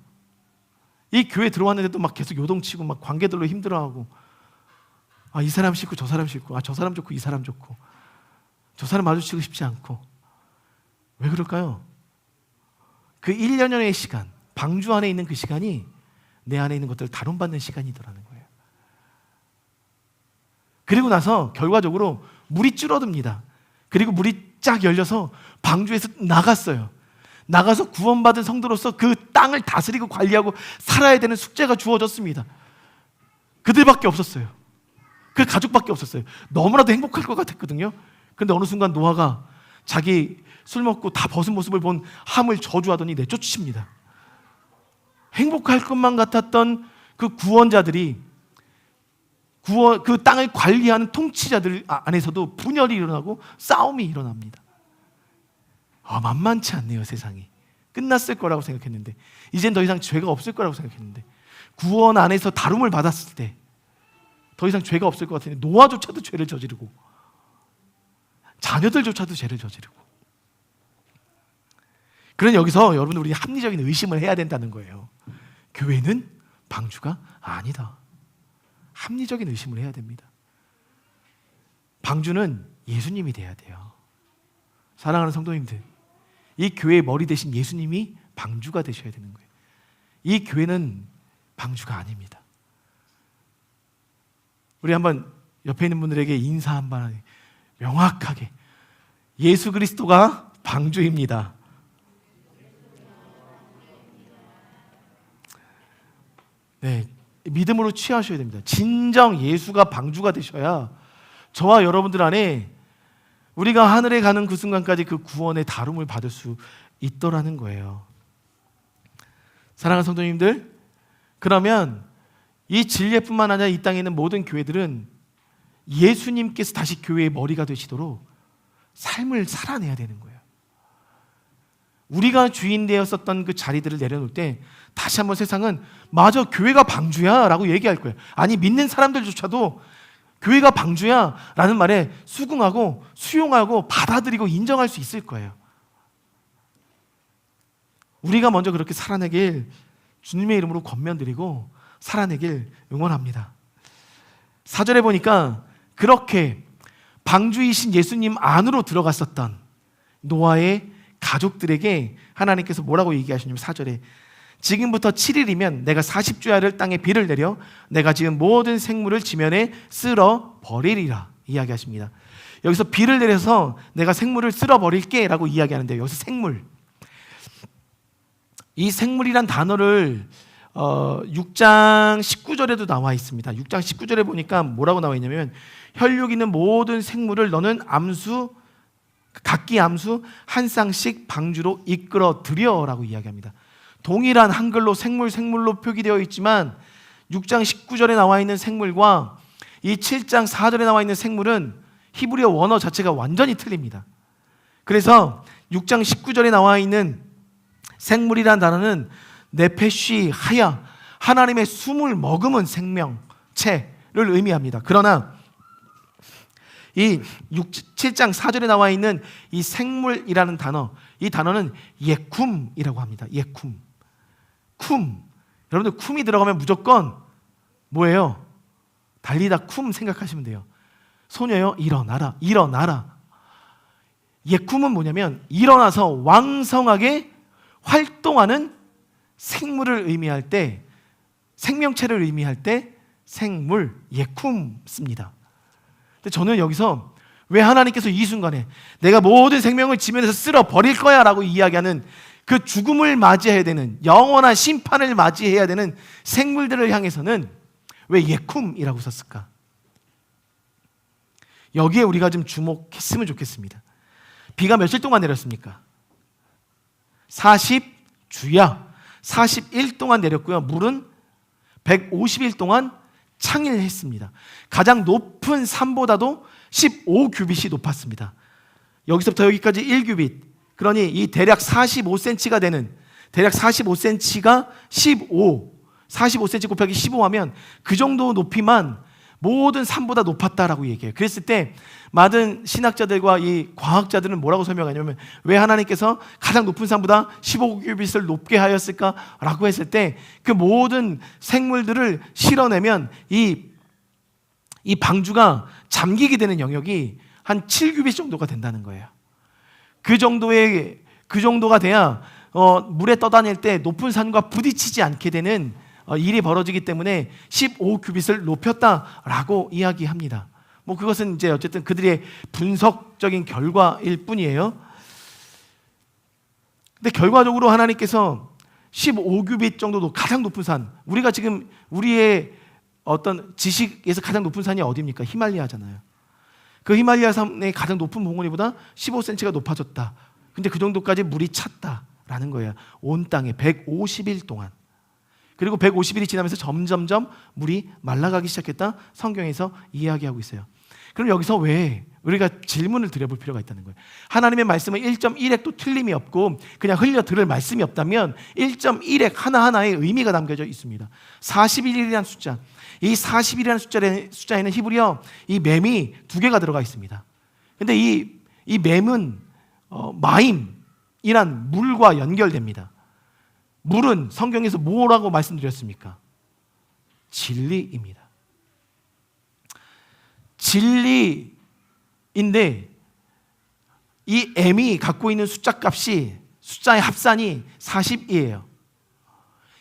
이 교회에 들어왔는데도 막 계속 요동치고 막 관계들로 힘들어하고, 이 사람 싫고 저 사람 싫고, 저 사람 좋고 이 사람 좋고, 저 사람 마주치고 싶지 않고. 왜 그럴까요? 그 1년여의 시간, 방주 안에 있는 그 시간이 내 안에 있는 것들을 다룬받는 시간이더라는 거예요. 그리고 나서 결과적으로 물이 줄어듭니다. 그리고 물이 쫙 열려서 방주에서 나갔어요. 나가서 구원받은 성도로서 그 땅을 다스리고 관리하고 살아야 되는 숙제가 주어졌습니다. 그들밖에 없었어요. 그 가족밖에 없었어요. 너무나도 행복할 것 같았거든요. 그런데 어느 순간 노아가 자기 술 먹고 다 벗은 모습을 본 함을 저주하더니 내쫓으십니다. 행복할 것만 같았던 그 구원자들이 그 땅을 관리하는 통치자들 안에서도 분열이 일어나고 싸움이 일어납니다. 만만치 않네요. 세상이 끝났을 거라고 생각했는데, 이젠 더 이상 죄가 없을 거라고 생각했는데, 구원 안에서 다룸을 받았을 때 더 이상 죄가 없을 것 같은데 노아조차도 죄를 저지르고 자녀들조차도 죄를 저지르고. 그러니 여기서 여러분, 우리 합리적인 의심을 해야 된다는 거예요. 교회는 방주가 아니다. 합리적인 의심을 해야 됩니다. 방주는 예수님이 돼야 돼요. 사랑하는 성도님들, 이 교회의 머리 대신 예수님이 방주가 되셔야 되는 거예요. 이 교회는 방주가 아닙니다. 우리 한번 옆에 있는 분들에게 인사 한번 명확하게, 예수 그리스도가 방주입니다. 네, 믿음으로 취하셔야 됩니다. 진정 예수가 방주가 되셔야 저와 여러분들 안에 우리가 하늘에 가는 그 순간까지 그 구원의 다룸을 받을 수 있더라는 거예요. 사랑하는 성도님들, 그러면 이 진리뿐만 아니라 이 땅에 있는 모든 교회들은 예수님께서 다시 교회의 머리가 되시도록 삶을 살아내야 되는 거예요. 우리가 주인 되었었던 그 자리들을 내려놓을 때 다시 한번 세상은 맞아, 교회가 방주야 라고 얘기할 거예요. 아니, 믿는 사람들조차도 교회가 방주야 라는 말에 수긍하고 수용하고 받아들이고 인정할 수 있을 거예요. 우리가 먼저 그렇게 살아내길 주님의 이름으로 권면드리고 살아내길 응원합니다. 4절에 보니까 그렇게 방주이신 예수님 안으로 들어갔었던 노아의 가족들에게 하나님께서 뭐라고 얘기하시냐면 4절에 지금부터 7일이면 내가 40주야를 땅에 비를 내려 내가 지은 모든 생물을 지면에 쓸어 버리리라 이야기하십니다. 여기서 비를 내려서 내가 생물을 쓸어 버릴게 라고 이야기하는데요. 여기서 생물, 이 생물이란 단어를 6장 19절에도 나와 있습니다. 6장 19절에 보니까 뭐라고 나와 있냐면 혈육 있는 모든 생물을 너는 암수, 각기 암수 한 쌍씩 방주로 이끌어 들여라고 이야기합니다. 동일한 한글로 생물로 표기되어 있지만 6장 19절에 나와 있는 생물과 이 7장 4절에 나와 있는 생물은 히브리어 원어 자체가 완전히 틀립니다. 그래서 6장 19절에 나와 있는 생물이란 단어는 네페쉬 하야, 하나님의 숨을 머금은 생명체를 의미합니다. 그러나 이 7장 4절에 나와 있는 이 생물이라는 단어, 이 단어는 예쿰이라고 합니다. 예쿰. 쿰. 여러분들 쿰이 들어가면 무조건 뭐예요? 달리다 쿰 생각하시면 돼요. 소녀여 일어나라, 일어나라. 예쿰은 뭐냐면 일어나서 왕성하게 활동하는 생물을 의미할 때, 생명체를 의미할 때 생물, 예쿰 씁니다. 근데 저는 여기서 왜 하나님께서 이 순간에 내가 모든 생명을 지면에서 쓸어 버릴 거야 라고 이야기하는 그 죽음을 맞이해야 되는, 영원한 심판을 맞이해야 되는 생물들을 향해서는 왜 예쿰이라고 썼을까? 여기에 우리가 좀 주목했으면 좋겠습니다. 비가 며칠 동안 내렸습니까? 40주야 41 동안 내렸고요. 물은 150일 동안 창일했습니다. 가장 높은 산보다도 15규빗이 높았습니다. 여기서부터 여기까지 1규빗, 그러니 이 대략 45cm가 되는, 대략 45cm가 45cm 곱하기 15하면 그 정도 높이만 모든 산보다 높았다라고 얘기해요. 그랬을 때 많은 신학자들과 이 과학자들은 뭐라고 설명하냐면 왜 하나님께서 가장 높은 산보다 15규빗을 높게 하였을까라고 했을 때 그 모든 생물들을 실어내면 이 방주가 잠기게 되는 영역이 한 7규빗 정도가 된다는 거예요. 그 정도가 돼야 물에 떠다닐 때 높은 산과 부딪히지 않게 되는 일이 벌어지기 때문에 15규빗을 높였다라고 이야기합니다. 뭐 그것은 이제 어쨌든 그들의 분석적인 결과일 뿐이에요. 근데 결과적으로 하나님께서 15규빗 정도도 가장 높은 산, 우리가 지금 우리의 어떤 지식에서 가장 높은 산이 어디입니까? 히말라야잖아요. 그 히말라야 산의 가장 높은 봉우리보다 15cm가 높아졌다. 근데 그 정도까지 물이 찼다라는 거예요. 온 땅에 150일 동안. 그리고 150일이 지나면서 점점점 물이 말라가기 시작했다. 성경에서 이야기하고 있어요. 그럼 여기서 왜 우리가 질문을 드려볼 필요가 있다는 거예요. 하나님의 말씀은 1.1핵도 틀림이 없고 그냥 흘려 들을 말씀이 없다면 1.1핵 하나하나의 의미가 담겨져 있습니다. 41일이라는 숫자, 이 41이라는 숫자에는 히브리어 이 맴이 2개가 들어가 있습니다. 근데 이 맴은 마임이란 물과 연결됩니다. 물은 성경에서 뭐라고 말씀드렸습니까? 진리입니다. 진리인데 이 M이 갖고 있는 숫자 값이, 숫자의 합산이 40이에요.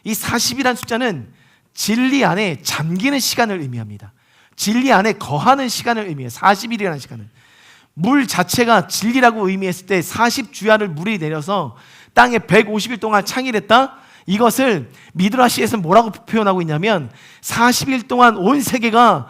이 40이라는 숫자는 진리 안에 잠기는 시간을 의미합니다. 진리 안에 거하는 시간을 의미해요. 40일이라는 시간을. 물 자체가 진리라고 의미했을 때 40주야를 물이 내려서 땅에 150일 동안 창일했다. 이것을 미드라시에서 뭐라고 표현하고 있냐면 40일 동안 온 세계가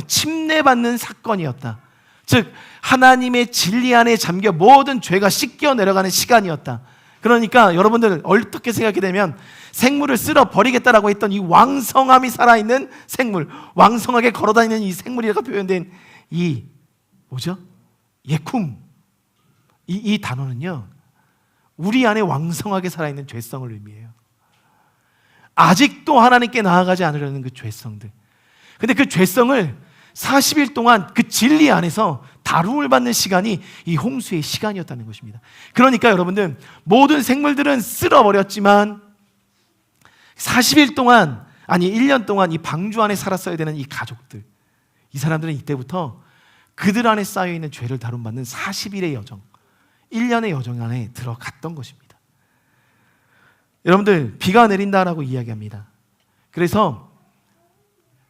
침례받는 사건이었다. 즉 하나님의 진리 안에 잠겨 모든 죄가 씻겨 내려가는 시간이었다. 그러니까 여러분들 어떻게 생각하게 되면 생물을 쓸어 버리겠다라고 했던 이 왕성함이 살아있는 생물, 왕성하게 걸어다니는 이 생물이라고 표현된 이 뭐죠? 예쿰. 이 단어는요, 우리 안에 왕성하게 살아있는 죄성을 의미해요. 아직도 하나님께 나아가지 않으려는 그 죄성들. 근데 그 죄성을 40일 동안 그 진리 안에서 다룸을 받는 시간이 이 홍수의 시간이었다는 것입니다. 그러니까 여러분들, 모든 생물들은 쓸어버렸지만 40일 동안, 아니 1년 동안 이 방주 안에 살았어야 되는 이 가족들, 이 사람들은 이때부터 그들 안에 쌓여있는 죄를 다룸받는 40일의 여정, 1년의 여정 안에 들어갔던 것입니다. 여러분들, 비가 내린다라고 이야기합니다. 그래서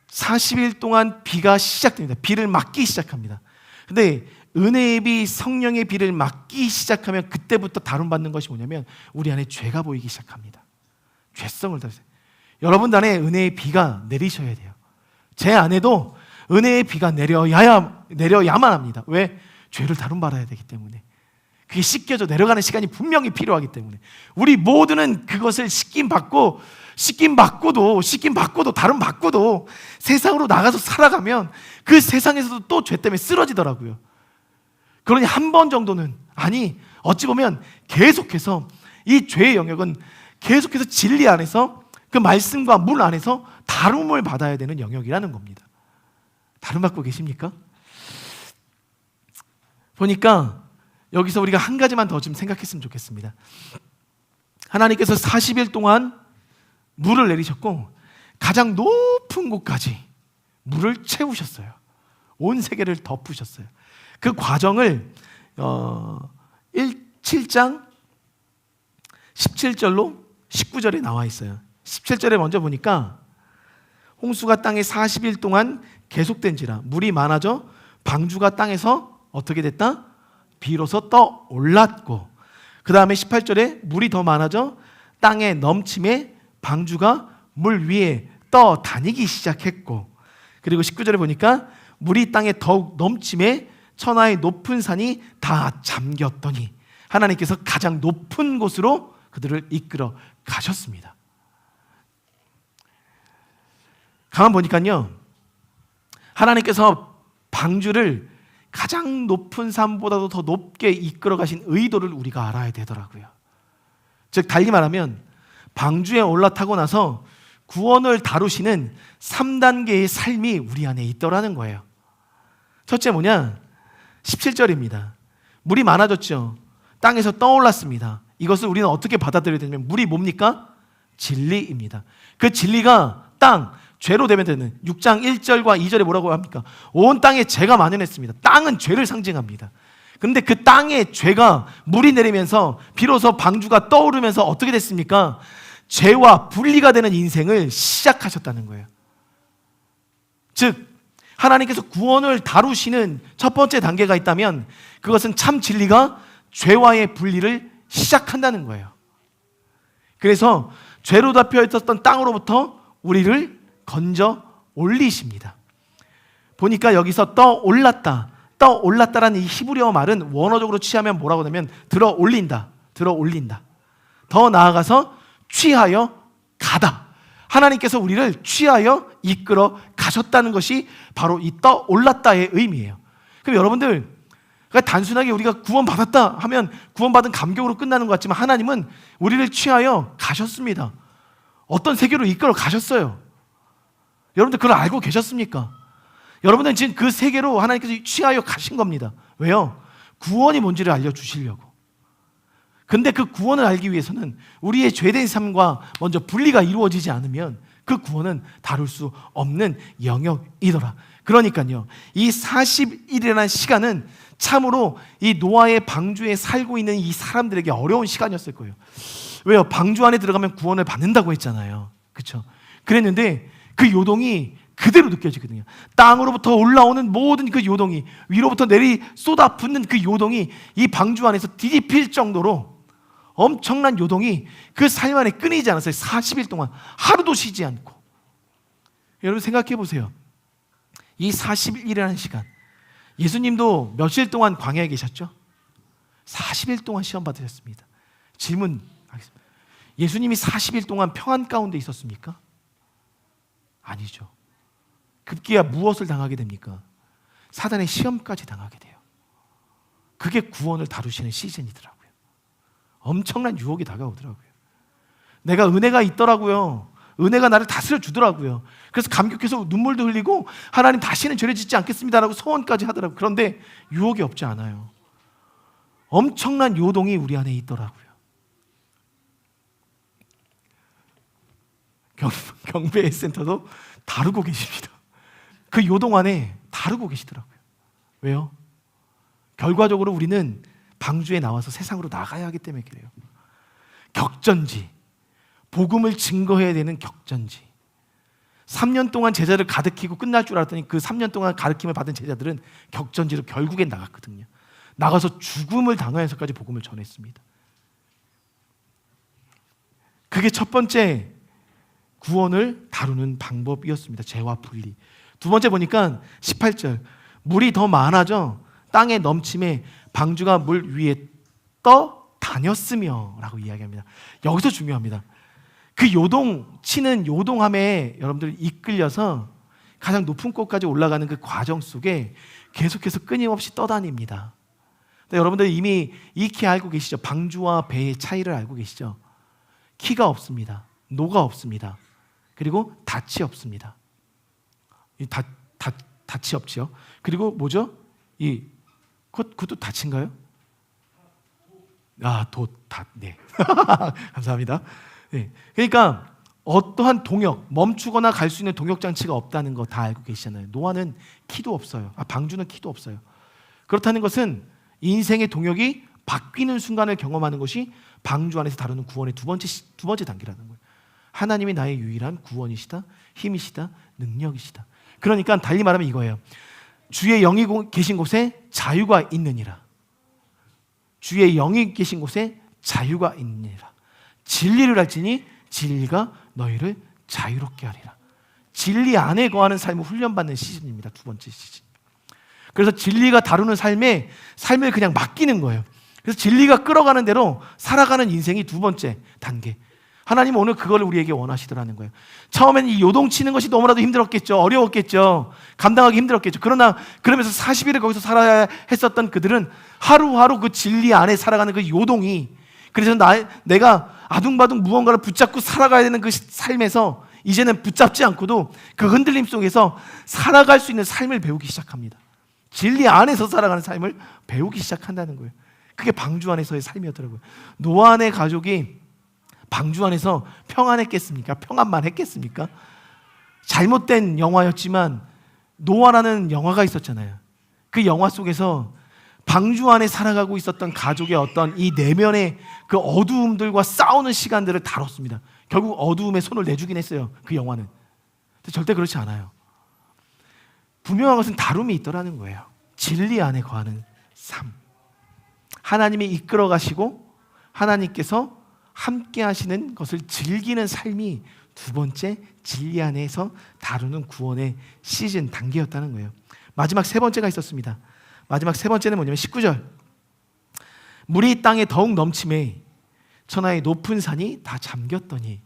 40일 동안 비가 시작됩니다. 비를 맞기 시작합니다. 근데 은혜의 비, 성령의 비를 맞기 시작하면 그때부터 다룸받는 것이 뭐냐면 우리 안에 죄가 보이기 시작합니다. 죄성을 다루세요. 여러분 안에 은혜의 비가 내리셔야 돼요. 제 안에도 은혜의 비가 내려야만 합니다. 왜? 죄를 다룸받아야 되기 때문에. 그게 씻겨져 내려가는 시간이 분명히 필요하기 때문에. 우리 모두는 그것을 씻김 받고도 다룸받고도 세상으로 나가서 살아가면 그 세상에서도 또 죄 때문에 쓰러지더라고요. 그러니 한 번 정도는, 아니 어찌 보면 계속해서 이 죄의 영역은 계속해서 진리 안에서 그 말씀과 물 안에서 다룸을 받아야 되는 영역이라는 겁니다. 다룸받고 계십니까? 보니까 여기서 우리가 한 가지만 더 좀 생각했으면 좋겠습니다. 하나님께서 40일 동안 물을 내리셨고 가장 높은 곳까지 물을 채우셨어요. 온 세계를 덮으셨어요. 그 과정을 7장 17절로 19절에 나와 있어요. 17절에 먼저 보니까 홍수가 땅에 40일 동안 계속된지라 물이 많아져 방주가 땅에서 어떻게 됐다? 비로소 떠올랐고, 그 다음에 18절에 물이 더 많아져 땅에 넘침에 방주가 물 위에 떠다니기 시작했고, 그리고 19절에 보니까 물이 땅에 더욱 넘침에 천하의 높은 산이 다 잠겼더니 하나님께서 가장 높은 곳으로 그들을 이끌어 가셨습니다. 가만 보니까요, 하나님께서 방주를 가장 높은 산보다도 더 높게 이끌어 가신 의도를 우리가 알아야 되더라고요. 즉 달리 말하면 방주에 올라타고 나서 구원을 다루시는 3단계의 삶이 우리 안에 있더라는 거예요. 첫째 뭐냐? 17절입니다. 물이 많아졌죠. 땅에서 떠올랐습니다. 이것을 우리는 어떻게 받아들여야 되냐면 물이 뭡니까? 진리입니다. 그 진리가 땅 죄로 되면 6장 1절과 2절에 뭐라고 합니까? 온 땅에 죄가 만연했습니다. 땅은 죄를 상징합니다. 그런데 그 땅에 죄가 물이 내리면서 비로소 방주가 떠오르면서 어떻게 됐습니까? 죄와 분리가 되는 인생을 시작하셨다는 거예요. 즉 하나님께서 구원을 다루시는 첫 번째 단계가 있다면 그것은 참 진리가 죄와의 분리를 시작한다는 거예요. 그래서 죄로 덮여 있었던 땅으로부터 우리를 건져 올리십니다. 보니까 여기서 떠올랐다라는 이 히브리어 말은 원어적으로 취하면 뭐라고 하냐면 들어 올린다. 더 나아가서 취하여 가다. 하나님께서 우리를 취하여 이끌어 가셨다는 것이 바로 이 떠올랐다의 의미예요. 그럼 여러분들, 그러니까 단순하게 우리가 구원받았다 하면 구원받은 감격으로 끝나는 것 같지만 하나님은 우리를 취하여 가셨습니다. 어떤 세계로 이끌어 가셨어요. 여러분들 그걸 알고 계셨습니까? 여러분들은 지금 그 세계로 하나님께서 취하여 가신 겁니다. 왜요? 구원이 뭔지를 알려주시려고. 근데 그 구원을 알기 위해서는 우리의 죄된 삶과 먼저 분리가 이루어지지 않으면 그 구원은 다룰 수 없는 영역이더라. 그러니까요, 이 40일이라는 시간은 참으로 이 노아의 방주에 살고 있는 이 사람들에게 어려운 시간이었을 거예요. 왜요? 방주 안에 들어가면 구원을 받는다고 했잖아요. 그렇죠? 그랬는데 그 요동이 그대로 느껴지거든요. 땅으로부터 올라오는 모든 그 요동이, 위로부터 내리 쏟아붓는 그 요동이 이 방주 안에서 뒤집힐 정도로 엄청난 요동이 그 삶 안에 끊이지 않았어요. 40일 동안 하루도 쉬지 않고. 여러분 생각해 보세요. 이 40일이라는 시간, 예수님도 며칠 동안 광야에 계셨죠? 40일 동안 시험 받으셨습니다. 질문하겠습니다. 예수님이 40일 동안 평안 가운데 있었습니까? 아니죠. 급기야 무엇을 당하게 됩니까? 사단의 시험까지 당하게 돼요. 그게 구원을 다루시는 시즌이더라고요. 엄청난 유혹이 다가오더라고요. 내가 은혜가 있더라고요. 은혜가 나를 다스려 주더라고요. 그래서 감격해서 눈물도 흘리고 하나님 다시는 죄를 짓지 않겠습니다라고 소원까지 하더라고요. 그런데 유혹이 없지 않아요. 엄청난 요동이 우리 안에 있더라고요. 경배 센터도 다루고 계십니다. 그 요동 안에 다루고 계시더라고요. 왜요? 결과적으로 우리는 방주에 나와서 세상으로 나가야 하기 때문에 그래요. 격전지, 복음을 증거해야 되는 격전지. 3년 동안 제자를 가르치고 끝날 줄 알았더니 그 3년 동안 가르침을 받은 제자들은 격전지로 결국엔 나갔거든요. 나가서 죽음을 당하면서까지 복음을 전했습니다. 그게 첫 번째 구원을 다루는 방법이었습니다. 죄와 분리. 두 번째 보니까 18절, 물이 더 많아져 땅에 넘침에 방주가 물 위에 떠 다녔으며 라고 이야기합니다. 여기서 중요합니다. 그 요동치는 요동함에 여러분들 이끌려서 가장 높은 곳까지 올라가는 그 과정 속에 계속해서 끊임없이 떠다닙니다. 여러분들 이미 익히 알고 계시죠? 방주와 배의 차이를 알고 계시죠? 키가 없습니다. 노가 없습니다. 그리고 닻이 없습니다. 닻이 없죠. 그리고 뭐죠? 그것도 닻인가요? 네. 감사합니다. 네. 그러니까 어떠한 동역, 멈추거나 갈 수 있는 동역 장치가 없다는 거 다 알고 계시잖아요. 노아는 키도 없어요. 방주는 키도 없어요. 그렇다는 것은 인생의 동역이 바뀌는 순간을 경험하는 것이 방주 안에서 다루는 구원의 두 번째 단계라는 거예요. 하나님이 나의 유일한 구원이시다, 힘이시다, 능력이시다. 그러니까 달리 말하면 이거예요. 주의 영이 계신 곳에 자유가 있느니라. 주의 영이 계신 곳에 자유가 있느니라. 진리를 알지니 진리가 너희를 자유롭게 하리라. 진리 안에 거하는 삶을 훈련받는 시즌입니다. 두 번째 시즌. 그래서 진리가 다루는 삶을 그냥 맡기는 거예요. 그래서 진리가 끌어가는 대로 살아가는 인생이 두 번째 단계. 하나님은 오늘 그걸 우리에게 원하시더라는 거예요. 처음에는 이 요동치는 것이 너무나도 힘들었겠죠. 어려웠겠죠. 감당하기 힘들었겠죠. 그러면서 40일을 거기서 살아야 했었던 그들은 하루하루 그 진리 안에 살아가는 그 요동이, 그래서 내가 아둥바둥 무언가를 붙잡고 살아가야 되는 그 삶에서 이제는 붙잡지 않고도 그 흔들림 속에서 살아갈 수 있는 삶을 배우기 시작합니다. 진리 안에서 살아가는 삶을 배우기 시작한다는 거예요. 그게 방주 안에서의 삶이었더라고요. 노아의 가족이 방주 안에서 평안했겠습니까? 평안만 했겠습니까? 잘못된 영화였지만 노아라는 영화가 있었잖아요. 그 영화 속에서 방주 안에 살아가고 있었던 가족의 어떤 이 내면의 그 어두움들과 싸우는 시간들을 다뤘습니다. 결국 어두움에 손을 내주긴 했어요. 그 영화는. 근데 절대 그렇지 않아요. 분명한 것은 다름이 있더라는 거예요. 진리 안에 거하는 삶. 하나님이 이끌어 가시고 하나님께서 함께 하시는 것을 즐기는 삶이 두 번째 진리 안에서 다루는 구원의 시즌 단계였다는 거예요. 마지막 세 번째가 있었습니다. 마지막 세 번째는 뭐냐면 19절. 물이 땅에 더욱 넘침에 천하의 높은 산이 다 잠겼더니.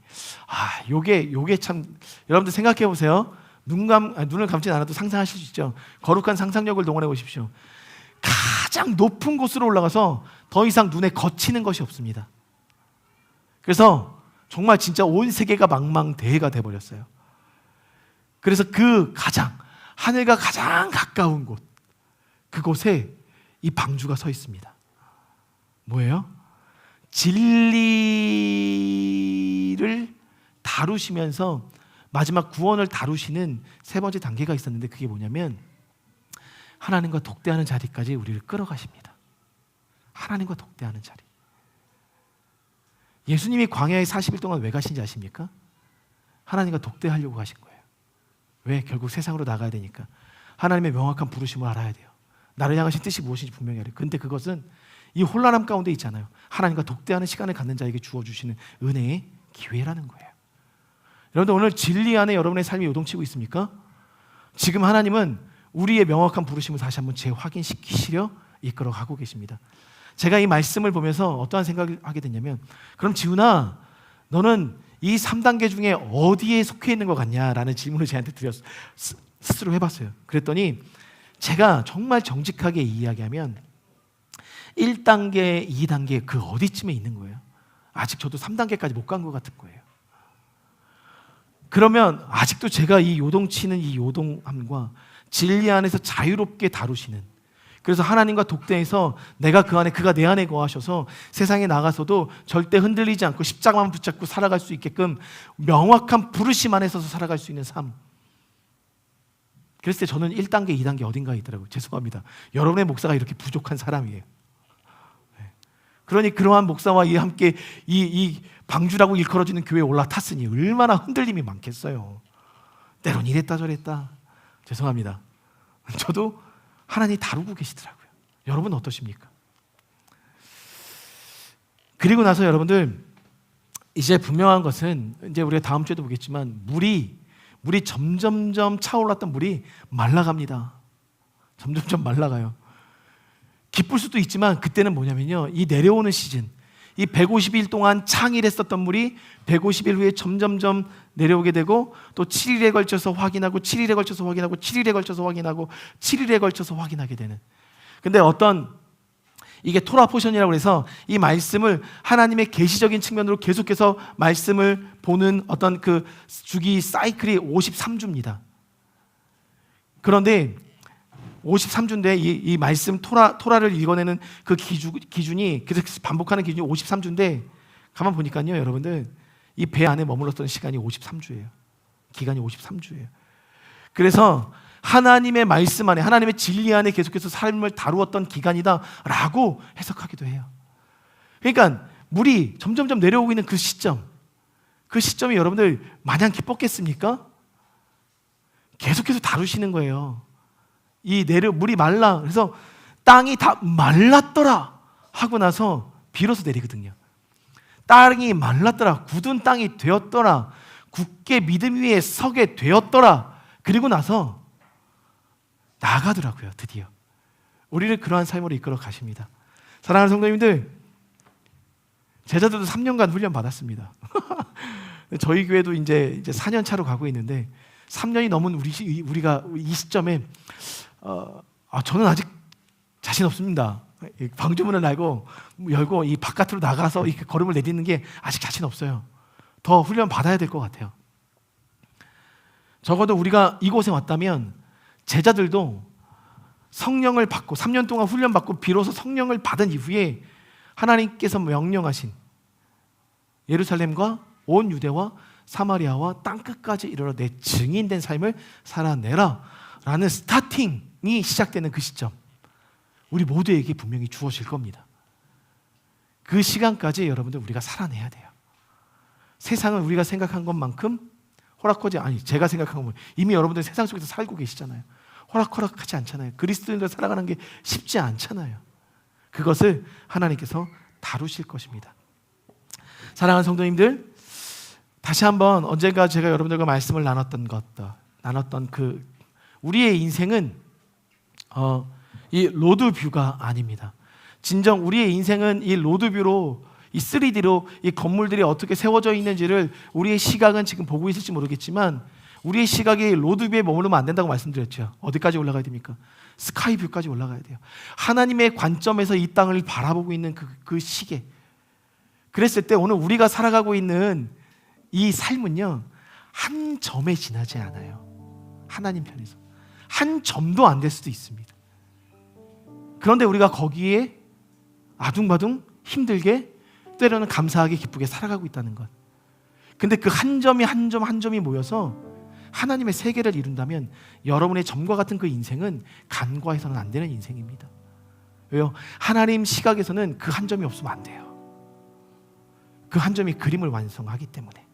요게 참 여러분들 생각해 보세요. 눈을 감지 않아도 상상하실 수 있죠. 거룩한 상상력을 동원해 보십시오. 가장 높은 곳으로 올라가서 더 이상 눈에 거치는 것이 없습니다. 그래서 정말 진짜 온 세계가 망망대해가 돼버렸어요. 그래서 그 하늘과 가장 가까운 곳, 그곳에 이 방주가 서 있습니다. 뭐예요? 진리를 다루시면서 마지막 구원을 다루시는 세 번째 단계가 있었는데, 그게 뭐냐면 하나님과 독대하는 자리까지 우리를 끌어가십니다. 하나님과 독대하는 자리. 예수님이 광야에 40일 동안 왜 가신지 아십니까? 하나님과 독대하려고 가신 거예요. 왜? 결국 세상으로 나가야 되니까. 하나님의 명확한 부르심을 알아야 돼요. 나를 향하신 뜻이 무엇인지 분명히 알아요. 근데 그것은 이 혼란함 가운데 있잖아요. 하나님과 독대하는 시간을 갖는 자에게 주어주시는 은혜의 기회라는 거예요. 여러분들, 오늘 진리 안에 여러분의 삶이 요동치고 있습니까? 지금 하나님은 우리의 명확한 부르심을 다시 한번 재확인시키시려 이끌어가고 계십니다. 제가 이 말씀을 보면서 어떠한 생각을 하게 됐냐면, 그럼 지훈아, 너는 이 3단계 중에 어디에 속해 있는 것 같냐라는 질문을 저한테 스스로 해봤어요. 그랬더니 제가 정말 정직하게 이야기하면 1단계, 2단계 그 어디쯤에 있는 거예요. 아직 저도 3단계까지 못 간 것 같은 거예요. 그러면 아직도 제가 이 요동치는 이 요동함과 진리 안에서 자유롭게 다루시는, 그래서 하나님과 독대해서 내가 그 안에, 그가 내 안에 거하셔서 세상에 나가서도 절대 흔들리지 않고 십자가만 붙잡고 살아갈 수 있게끔 명확한 부르심 안에 서서 살아갈 수 있는 삶. 그랬을 때 저는 1단계, 2단계 어딘가에 있더라고요. 죄송합니다. 여러분의 목사가 이렇게 부족한 사람이에요. 그러니 그러한 목사와 함께 이 방주라고 일컬어지는 교회에 올라탔으니 얼마나 흔들림이 많겠어요. 때론 이랬다 저랬다. 죄송합니다. 저도 하나님이 다루고 계시더라고요. 여러분 어떠십니까? 그리고 나서 여러분들, 이제 분명한 것은 이제 우리가 다음 주에도 보겠지만 물이 점점점 차올랐던 물이 말라갑니다. 점점점 말라가요. 기쁠 수도 있지만 그때는 뭐냐면요, 이 내려오는 시즌, 이 150일 동안 창일했었던 물이 150일 후에 점점점 내려오게 되고, 또 7일에 걸쳐서 확인하고 7일에 걸쳐서 확인하고 7일에 걸쳐서 확인하고 7일에 걸쳐서 확인하게 되는. 근데 이게 토라 포션이라고 해서 이 말씀을 하나님의 계시적인 측면으로 계속해서 말씀을 보는 어떤 그 주기 사이클이 53주입니다. 그런데 53주인데 이 말씀 토라를 읽어내는 그 기준이, 그래서 반복하는 기준이 53주인데, 가만 보니까요 여러분들, 이 배 안에 머물렀던 시간이 53주예요. 기간이 53주예요. 그래서 하나님의 말씀 안에, 하나님의 진리 안에 계속해서 삶을 다루었던 기간이다라고 해석하기도 해요. 그러니까 물이 점점점 내려오고 있는 그 시점이 여러분들 마냥 기뻤겠습니까? 계속해서 다루시는 거예요. 물이 말라, 그래서 땅이 다 말랐더라 하고 나서 비로소 내리거든요. 땅이 말랐더라, 굳은 땅이 되었더라, 굳게 믿음 위에 서게 되었더라. 그리고 나서 나가더라고요. 드디어 우리를 그러한 삶으로 이끌어 가십니다. 사랑하는 성도님들, 제자들도 3년간 훈련 받았습니다. 저희 교회도 이제 4년 차로 가고 있는데, 3년이 넘은 우리가 이 시점에 저는 아직 자신 없습니다. 방주문을 열고 이 바깥으로 나가서 이렇게 걸음을 내딛는 게 아직 자신 없어요. 더 훈련 받아야 될 것 같아요. 적어도 우리가 이곳에 왔다면 제자들도 성령을 받고 3년 동안 훈련 받고 비로소 성령을 받은 이후에 하나님께서 명령하신 예루살렘과 온 유대와 사마리아와 땅끝까지 이르러 내 증인된 삶을 살아내라 라는 스타팅이 시작되는 그 시점, 우리 모두에게 분명히 주어질 겁니다. 그 시간까지 여러분들 우리가 살아내야 돼요. 세상은 우리가 생각한 것만큼 호락호락하지, 아니 제가 생각한 건 이미 여러분들 세상 속에서 살고 계시잖아요. 호락호락하지 않잖아요. 그리스도인으로 살아가는 게 쉽지 않잖아요. 그것을 하나님께서 다루실 것입니다. 사랑하는 성도님들, 다시 한번 언젠가 제가 여러분들과 말씀을 나눴던 그 우리의 인생은 이 로드뷰가 아닙니다. 진정 우리의 인생은 이 로드뷰로, 이 3D로 이 건물들이 어떻게 세워져 있는지를 우리의 시각은 지금 보고 있을지 모르겠지만 우리의 시각이 로드뷰에 머무르면 안 된다고 말씀드렸죠. 어디까지 올라가야 됩니까? 스카이뷰까지 올라가야 돼요. 하나님의 관점에서 이 땅을 바라보고 있는 그 시계. 그랬을 때 오늘 우리가 살아가고 있는 이 삶은요, 한 점에 지나지 않아요. 하나님 편에서 한 점도 안 될 수도 있습니다. 그런데 우리가 거기에 아둥바둥 힘들게, 때로는 감사하게 기쁘게 살아가고 있다는 것. 근데 그 한 점이 한 점이 모여서 하나님의 세계를 이룬다면 여러분의 점과 같은 그 인생은 간과해서는 안 되는 인생입니다. 왜요? 하나님 시각에서는 그 한 점이 없으면 안 돼요. 그 한 점이 그림을 완성하기 때문에.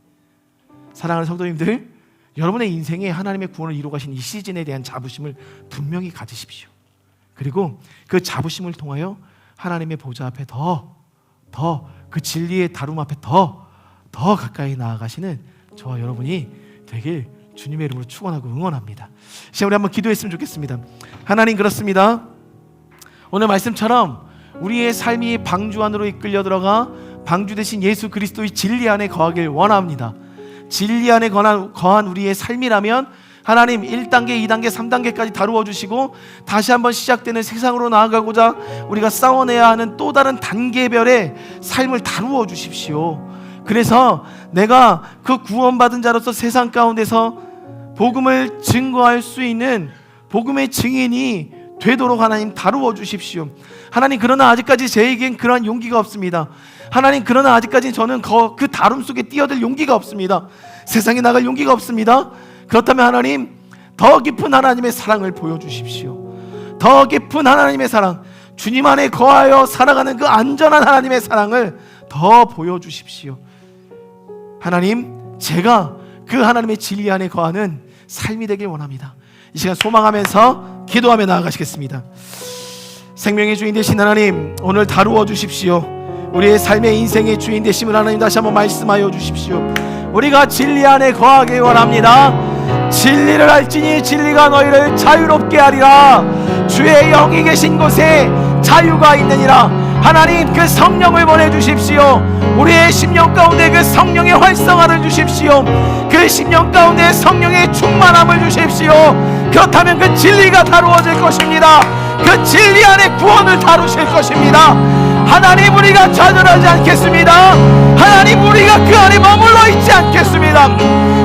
사랑하는 성도님들, 여러분의 인생에 하나님의 구원을 이루어 가신 이 시즌에 대한 자부심을 분명히 가지십시오. 그리고 그 자부심을 통하여 하나님의 보좌 앞에 더 그 진리의 다룸 앞에 더 가까이 나아가시는 저와 여러분이 되길 주님의 이름으로 축원하고 응원합니다. 시간 우리 한번 기도했으면 좋겠습니다. 하나님, 그렇습니다. 오늘 말씀처럼 우리의 삶이 방주 안으로 이끌려 들어가 방주 되신 예수 그리스도의 진리 안에 거하길 원합니다. 진리 안에 거한 우리의 삶이라면 하나님 1단계, 2단계, 3단계까지 다루어 주시고 다시 한번 시작되는 세상으로 나아가고자 우리가 싸워내야 하는 또 다른 단계별의 삶을 다루어 주십시오. 그래서 내가 그 구원받은 자로서 세상 가운데서 복음을 증거할 수 있는 복음의 증인이 되도록 하나님 다루어 주십시오. 하나님, 그러나 아직까지 제에겐 그러한 용기가 없습니다. 하나님, 그러나 아직까지 저는 그 다름 속에 뛰어들 용기가 없습니다. 세상에 나갈 용기가 없습니다. 그렇다면 하나님, 더 깊은 하나님의 사랑을 보여주십시오. 더 깊은 하나님의 사랑, 주님 안에 거하여 살아가는 그 안전한 하나님의 사랑을 더 보여주십시오. 하나님, 제가 그 하나님의 진리 안에 거하는 삶이 되길 원합니다. 이 시간 소망하면서 기도하며 나아가시겠습니다. 생명의 주인 되신 하나님, 오늘 다루어 주십시오. 우리의 삶의 인생의 주인 되심을 하나님 다시 한번 말씀하여 주십시오. 우리가 진리 안에 거하길 원합니다. 진리를 알지니 진리가 너희를 자유롭게 하리라. 주의 영이 계신 곳에 자유가 있느니라. 하나님, 그 성령을 보내주십시오. 우리의 심령 가운데 그 성령의 활성화를 주십시오. 그 심령 가운데 성령의 충만함을 주십시오. 그렇다면 그 진리가 다루어질 것입니다. 그 진리 안에 구원을 다루실 것입니다. 하나님, 우리가 좌절하지 않겠습니다. 하나님, 우리가 그 안에 머물러 있지 않겠습니다.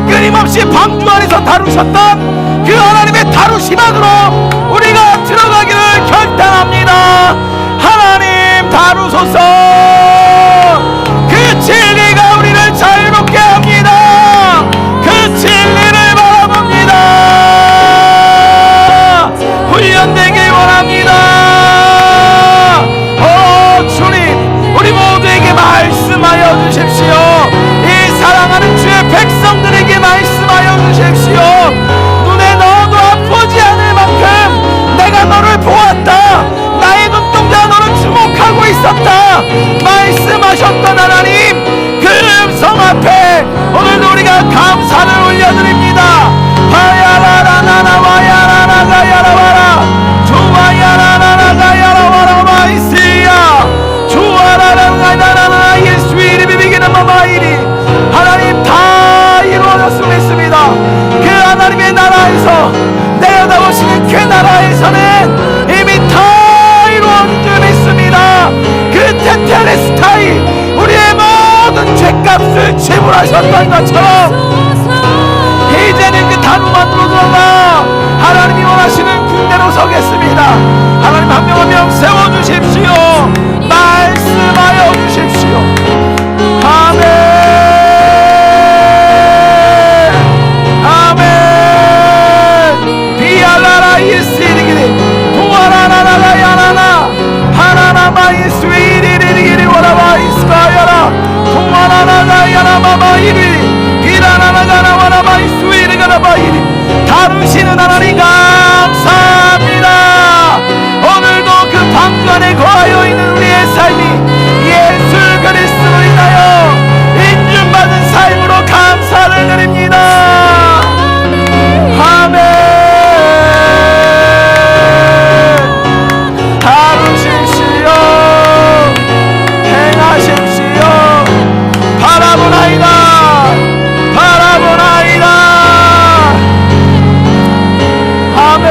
끊임없이 방주 안에서 다루셨던 그 하나님의 다루심 안으로 우리가 들어가기를 결단합니다. 하나님, 다루소서. 그 진리가 우리를 자유롭게 합니다. 그 진리를 바라봅니다. 훈련되길 원합니다. 주님, 우리 모두에게 말씀하여 주십시오. 이 사랑하는 주의 백성들에게 말씀하여 주십시오. 눈에 넣어도 아프지 않을 만큼 내가 너를 보았다. 나의 눈동자 너를 주목하고 있었다. 말씀하셨던 하나님, 그 음성 앞에 오늘도 우리가 감사를 올려드립니다. 하야라라나나 와야라나가 야라와라 주와야라나가 야라와라 마이시야 주와라라나나나 예수이리 비비기는 마마이리. 하나님, 다 이루어졌으면 했습니다. 그 하나님의 나라에서 내려다보시는 그 나라에서는 이미 다 이루어진 줄 믿습니다. 그 테텔레스타이 우리의 모든 죄값을 지불하셨던 것처럼 이제는 그 다루만으로 들어가 하나님이 원하시는 군대로 서겠습니다. 하나님, 한 명 한 명 세워주십시오. 말씀하여 주십시오. 아멘. 가나와라바이 수이르가라바이 다루시는 하나님 감사합니다. 오늘도 그 방주 안에 거하여 있는 우리의 삶이 예수 그리스도로 인하여 인준받은 삶으로 감사를 드립니다. 아멘. 다루십시오. 행하십시오. 바라보나이다. 바라보나이다. 아멘.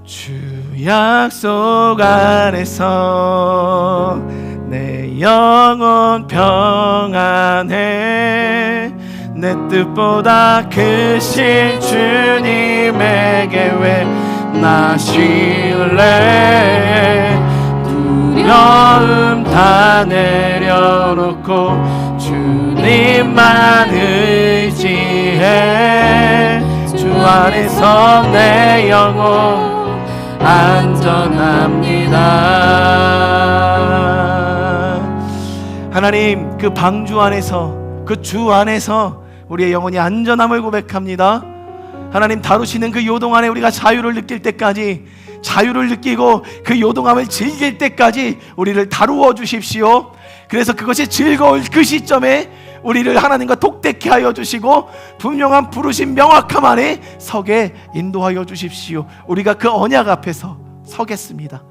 주 약속 안에서 내 영혼 평안해. 내 뜻보다 크신 주님에게 왜 나 신뢰. 두려움 다 내려놓고 주님만 의지해. 주 안에서 내 영혼 안전합니다. 하나님, 그 방주 안에서, 그 주 안에서 우리의 영혼이 안전함을 고백합니다. 하나님, 다루시는 그 요동 안에 우리가 자유를 느낄 때까지, 자유를 느끼고 그 요동함을 즐길 때까지 우리를 다루어 주십시오. 그래서 그것이 즐거울 그 시점에 우리를 하나님과 독대케 하여 주시고 분명한 부르심 명확함 안에 서게 인도하여 주십시오. 우리가 그 언약 앞에서 서겠습니다.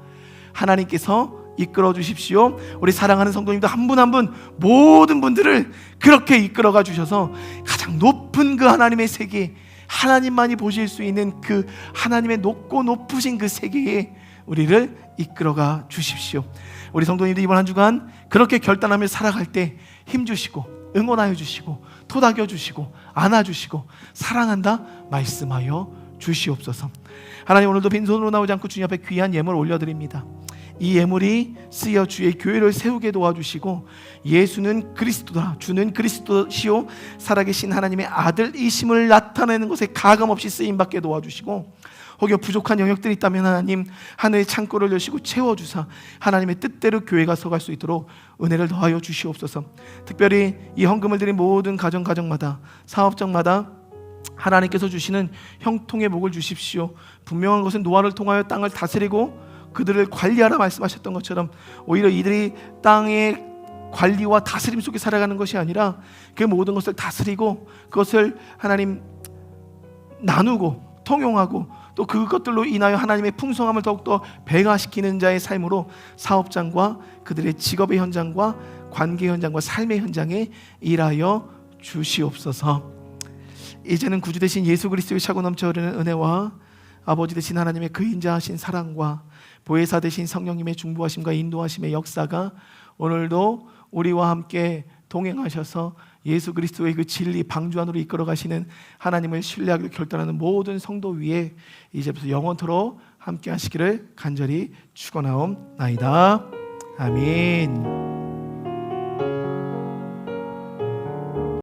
하나님께서 이끌어 주십시오. 우리 사랑하는 성도님들 한 분 한 분 모든 분들을 그렇게 이끌어가 주셔서 가장 높은 그 하나님의 세계, 하나님만이 보실 수 있는 그 하나님의 높고 높으신 그 세계에 우리를 이끌어가 주십시오. 우리 성도님들 이번 한 주간 그렇게 결단하며 살아갈 때 힘주시고 응원하여 주시고 토닥여 주시고 안아 주시고 사랑한다 말씀하여 주시옵소서. 하나님, 오늘도 빈손으로 나오지 않고 주님 앞에 귀한 예물 올려드립니다. 이 예물이 쓰여 주의 교회를 세우게 도와주시고 예수는 그리스도다, 주는 그리스도시요 살아계신 하나님의 아들이심을 나타내는 것에 가감없이 쓰임받게 도와주시고 혹여 부족한 영역들이 있다면 하나님 하늘의 창고를 여시고 채워주사 하나님의 뜻대로 교회가 서갈 수 있도록 은혜를 더하여 주시옵소서. 특별히 이 헌금을 드린 모든 가정마다 사업장마다 하나님께서 주시는 형통의 복을 주십시오. 분명한 것은 노아를 통하여 땅을 다스리고 그들을 관리하라 말씀하셨던 것처럼 오히려 이들이 땅의 관리와 다스림 속에 살아가는 것이 아니라 그 모든 것을 다스리고 그것을 하나님 나누고 통용하고 또 그것들로 인하여 하나님의 풍성함을 더욱더 배가시키는 자의 삶으로 사업장과 그들의 직업의 현장과 관계 현장과 삶의 현장에 일하여 주시옵소서. 이제는 구주 되신 예수 그리스도의 차고 넘쳐 흐르는 은혜와 아버지 되신 하나님의 그인자하신 사랑과 보혜사 되신 성령님의 중보하심과 인도하심의 역사가 오늘도 우리와 함께 동행하셔서 예수 그리스도의 그 진리 방주 안으로 이끌어 가시는 하나님을 신뢰하기로 결단하는 모든 성도 위에 이제부터 영원토록 함께 하시기를 간절히 축원하옵나이다. 아멘.